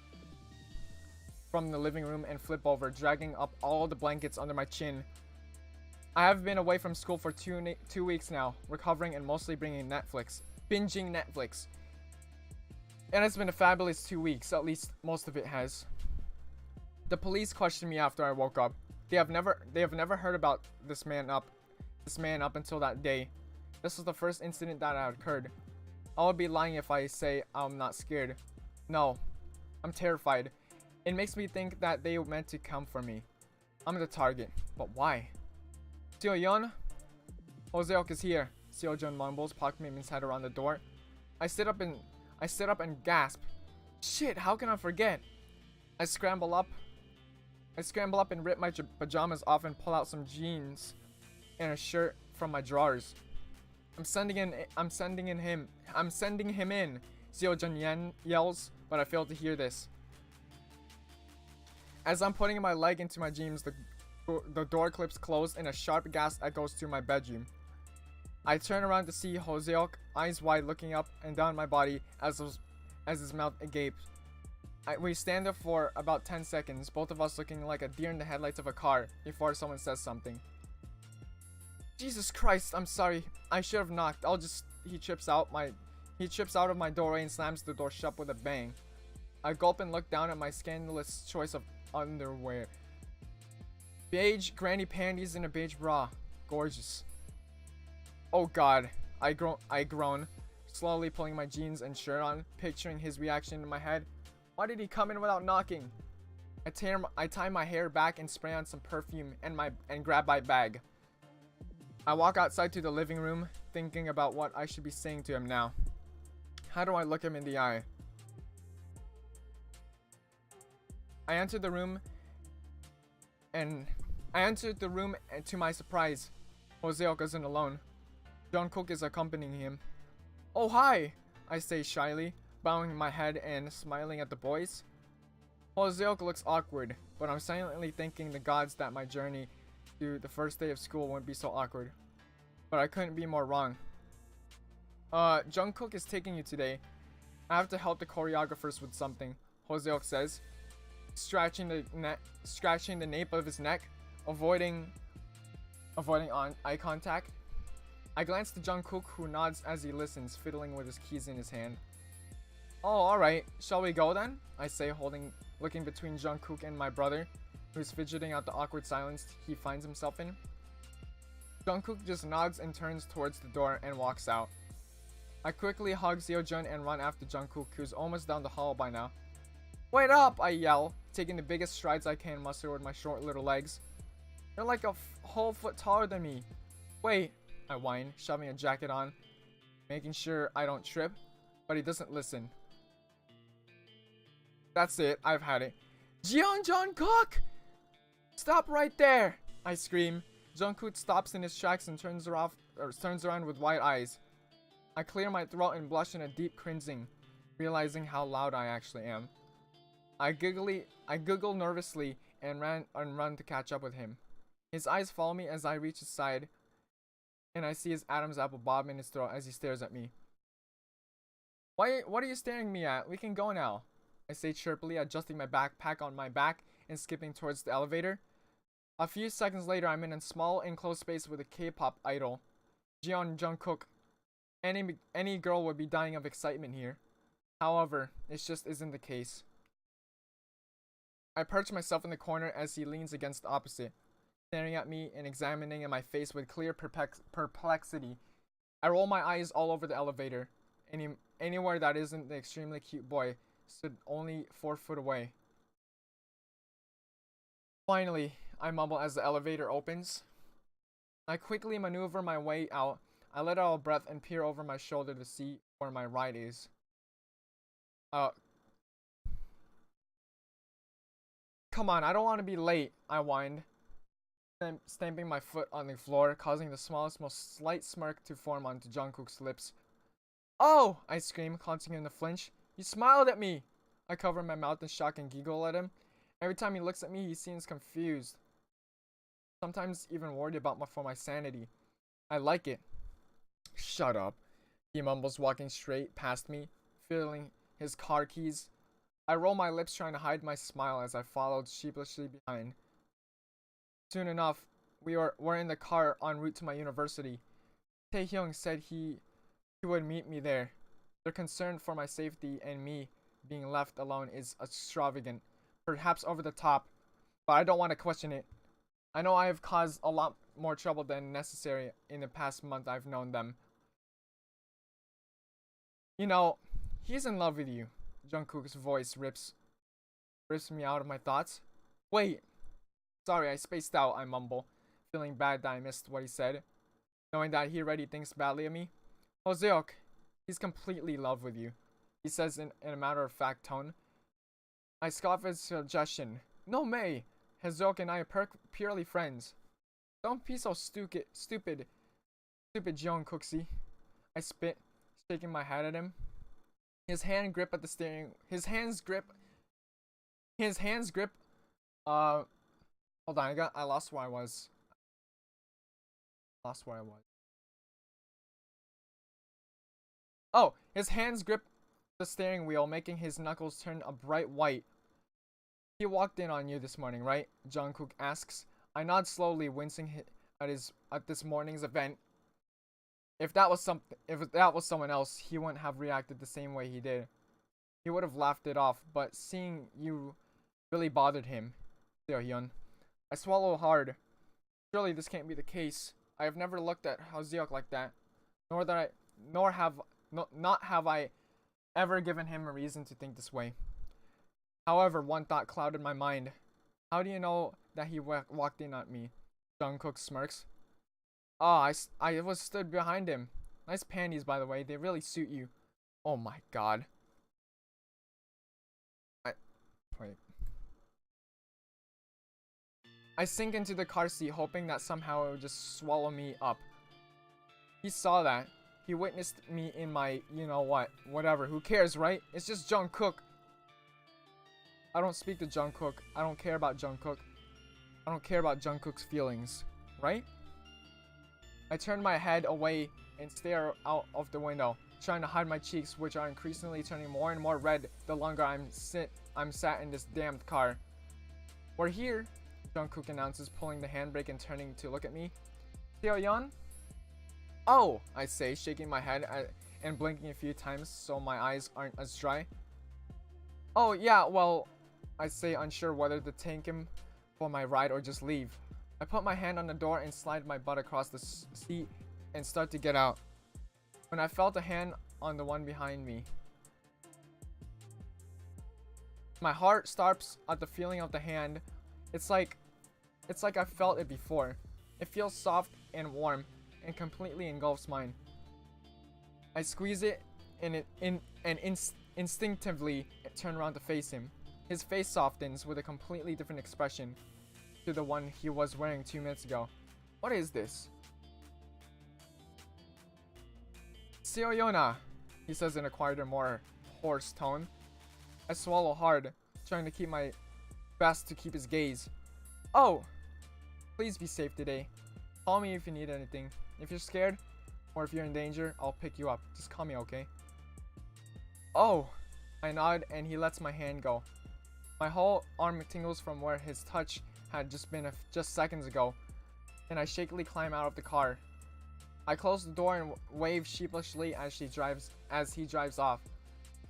from the living room and flip over, dragging up all the blankets under my chin. I have been away from school for 2 weeks now, recovering and mostly binging Netflix. And it's been a fabulous 2 weeks, at least most of it has. The police questioned me after I woke up. They have never heard about this man up until that day. This was the first incident that had occurred. I would be lying if I say I'm not scared. No, I'm terrified. It makes me think that they meant to come for me. I'm the target, but why? Seo-yeon? Hoseok is here. Seo-jun mumbles, poking his head around the door. I sit up and gasp. Shit, how can I forget? I scramble up and rip my pajamas off and pull out some jeans and a shirt from my drawers. I'm sending him in. Seo-jun yells, but I fail to hear this. As I'm putting my leg into my jeans, the door clips closed and a sharp gasp echoes through my bedroom. I turn around to see Hoseok, eyes wide, looking up and down my body as his mouth agapes. We stand there for about 10 seconds, both of us looking like a deer in the headlights of a car, before someone says something. Jesus Christ, I'm sorry. I should have knocked. He trips out of my doorway and slams the door shut with a bang. I gulp and look down at my scandalous choice of underwear. Beige granny panties and a beige bra. Gorgeous. Oh god. I groan, slowly pulling my jeans and shirt on, picturing his reaction in my head. Why did he come in without knocking? I tie my hair back and spray on some perfume and grab my bag. I walk outside to the living room, thinking about what I should be saying to him now. How do I look him in the eye? I entered the room and to my surprise, Hoseok isn't alone. Jungkook is accompanying him. Oh hi, I say shyly, bowing my head and smiling at the boys. Hoseok looks awkward, but I'm silently thanking the gods that my journey to the first day of school won't be so awkward. But I couldn't be more wrong. Jungkook is taking you today. I have to help the choreographers with something, Hoseok says, scratching the nape of his neck, avoiding eye contact. I glance to Jungkook, who nods as he listens, fiddling with his keys in his hand. Oh, alright. Shall we go then? I say, looking between Jungkook and my brother. who's fidgeting out the awkward silence he finds himself in. Jungkook just nods and turns towards the door and walks out. I quickly hug Seojun and run after Jungkook, who's almost down the hall by now. Wait up, I yell, taking the biggest strides I can muster with my short little legs. You're like a whole foot taller than me. Wait, I whine, shoving a jacket on, making sure I don't trip, but he doesn't listen. That's it, I've had it. Jungkook! Stop right there! I scream. Jungkook stops in his tracks and turns around with wide eyes. I clear my throat and blush in a deep cringing, realizing how loud I actually am. I giggle nervously and run to catch up with him. His eyes follow me as I reach his side, and I see his Adam's apple bob in his throat as he stares at me. What are you staring me at? We can go now, I say chirpily, adjusting my backpack on my back and skipping towards the elevator. A few seconds later, I'm in a small enclosed space with a K-pop idol, Jungkook. Any girl would be dying of excitement here. However, it just isn't the case. I perch myself in the corner as he leans against the opposite, staring at me and examining my face with clear perplexity. I roll my eyes all over the elevator. Anywhere that isn't the extremely cute boy stood only 4 foot away. Finally, I mumble as the elevator opens. I quickly maneuver my way out. I let out a breath and peer over my shoulder to see where my ride is. Come on, I don't want to be late, I whined, stamping my foot on the floor, causing the smallest, most slight smirk to form onto Jungkook's lips. Oh! I scream, causing him to flinch. You smiled at me! I cover my mouth in shock and giggle at him. Every time he looks at me, he seems confused. Sometimes even worried about my sanity. I like it. Shut up, he mumbles, walking straight past me, feeling his car keys. I roll my lips, trying to hide my smile as I followed sheepishly behind. Soon enough, we're in the car en route to my university. Taehyung said he would meet me there. Their concern for my safety and me being left alone is extravagant, perhaps over the top, but I don't want to question it. I know I have caused a lot more trouble than necessary in the past month I've known them. You know, he's in love with you. Jungkook's voice rips me out of my thoughts. Wait. Sorry, I spaced out, I mumble, feeling bad that I missed what he said, knowing that he already thinks badly of me. Hoseok, he's completely in love with you, he says in a matter-of-fact tone. I scoff at his suggestion. No, May. Hoseok and I are purely friends. Don't be so stupid, Jungkook. I spit, shaking my head at him. His hands grip. Hold on, I lost where I was. Oh, his hands grip the steering wheel, making his knuckles turn a bright white. He walked in on you this morning, right? Jungkook asks. I nod slowly, wincing at this morning's event. If that was someone else, he wouldn't have reacted the same way he did. He would have laughed it off, but seeing you really bothered him. Seohyun. I swallow hard. Surely this can't be the case. I have never looked at Hoseok like that, nor have I ever given him a reason to think this way. However, one thought clouded my mind. How do you know that he walked in at me? Jungkook smirks. I was stood behind him. Nice panties, by the way. They really suit you. Oh my god. I sink into the car seat, hoping that somehow it would just swallow me up. He saw that. He witnessed me in my, you know what, whatever. Who cares, right? It's just Jungkook. I don't speak to Jungkook. I don't care about Jungkook. I don't care about Jungkook's feelings, right? I turn my head away and stare out of the window, trying to hide my cheeks, which are increasingly turning more and more red the longer I'm sat in this damned car. We're here, Jungkook announces, pulling the handbrake and turning to look at me. Seohyun? Oh, I say, shaking my head and blinking a few times so my eyes aren't as dry. Oh, yeah, well, I say, unsure whether to thank him for my ride or just leave. I put my hand on the door and slide my butt across the seat and start to get out. When I felt a hand on the one behind me, my heart stops at the feeling of the hand. It's like I felt it before. It feels soft and warm and completely engulfs mine. I squeeze it and instinctively turn around to face him. His face softens with a completely different expression to the one he was wearing 2 minutes ago. What is this? Seoyona, he says in a quieter, more hoarse tone. I swallow hard, trying to keep my best to keep his gaze. Oh! Please be safe today. Call me if you need anything. If you're scared, or if you're in danger, I'll pick you up. Just call me, okay? Oh! I nod and he lets my hand go. My whole arm tingles from where his touch had just been just seconds ago, and I shakily climb out of the car. I close the door and wave sheepishly as he drives off.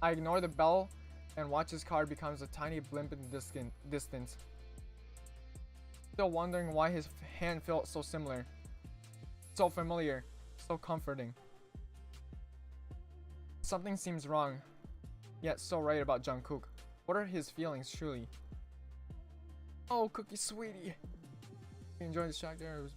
I ignore the bell and watch his car becomes a tiny blimp in the distance. Still wondering why his hand felt so similar, so familiar, so comforting. Something seems wrong, yet so right about Jungkook. What are his feelings truly? Oh, Cookie Sweetie. You enjoyed this track there? It was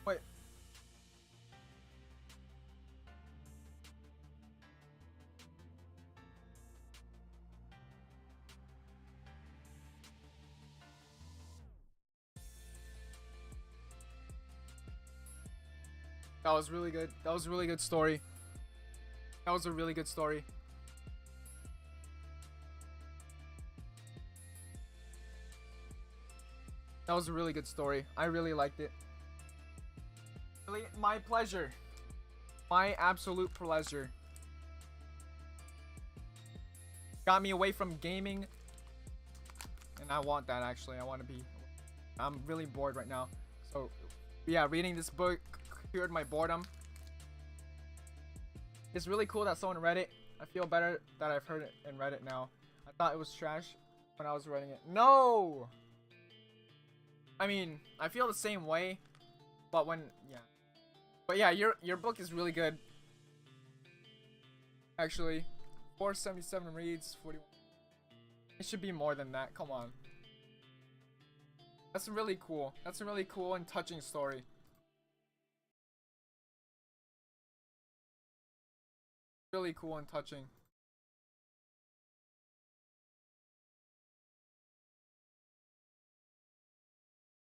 Wait. That was really good. That was a really good story. That was a really good story. That was a really good story. I really liked it. Really, my pleasure. My absolute pleasure. Got me away from gaming. And I want that actually. I'm really bored right now. So yeah, reading this book cured my boredom. It's really cool that someone read it. I feel better that I've heard it and read it now. I thought it was trash when I was writing it. No! I mean, I feel the same way, but yeah, your book is really good. Actually, 477 reads, 41. It should be more than that. Come on. That's really cool. That's a really cool and touching story. Really cool and touching.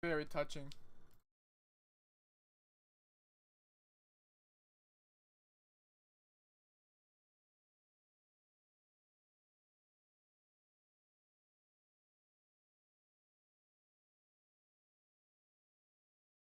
Very touching.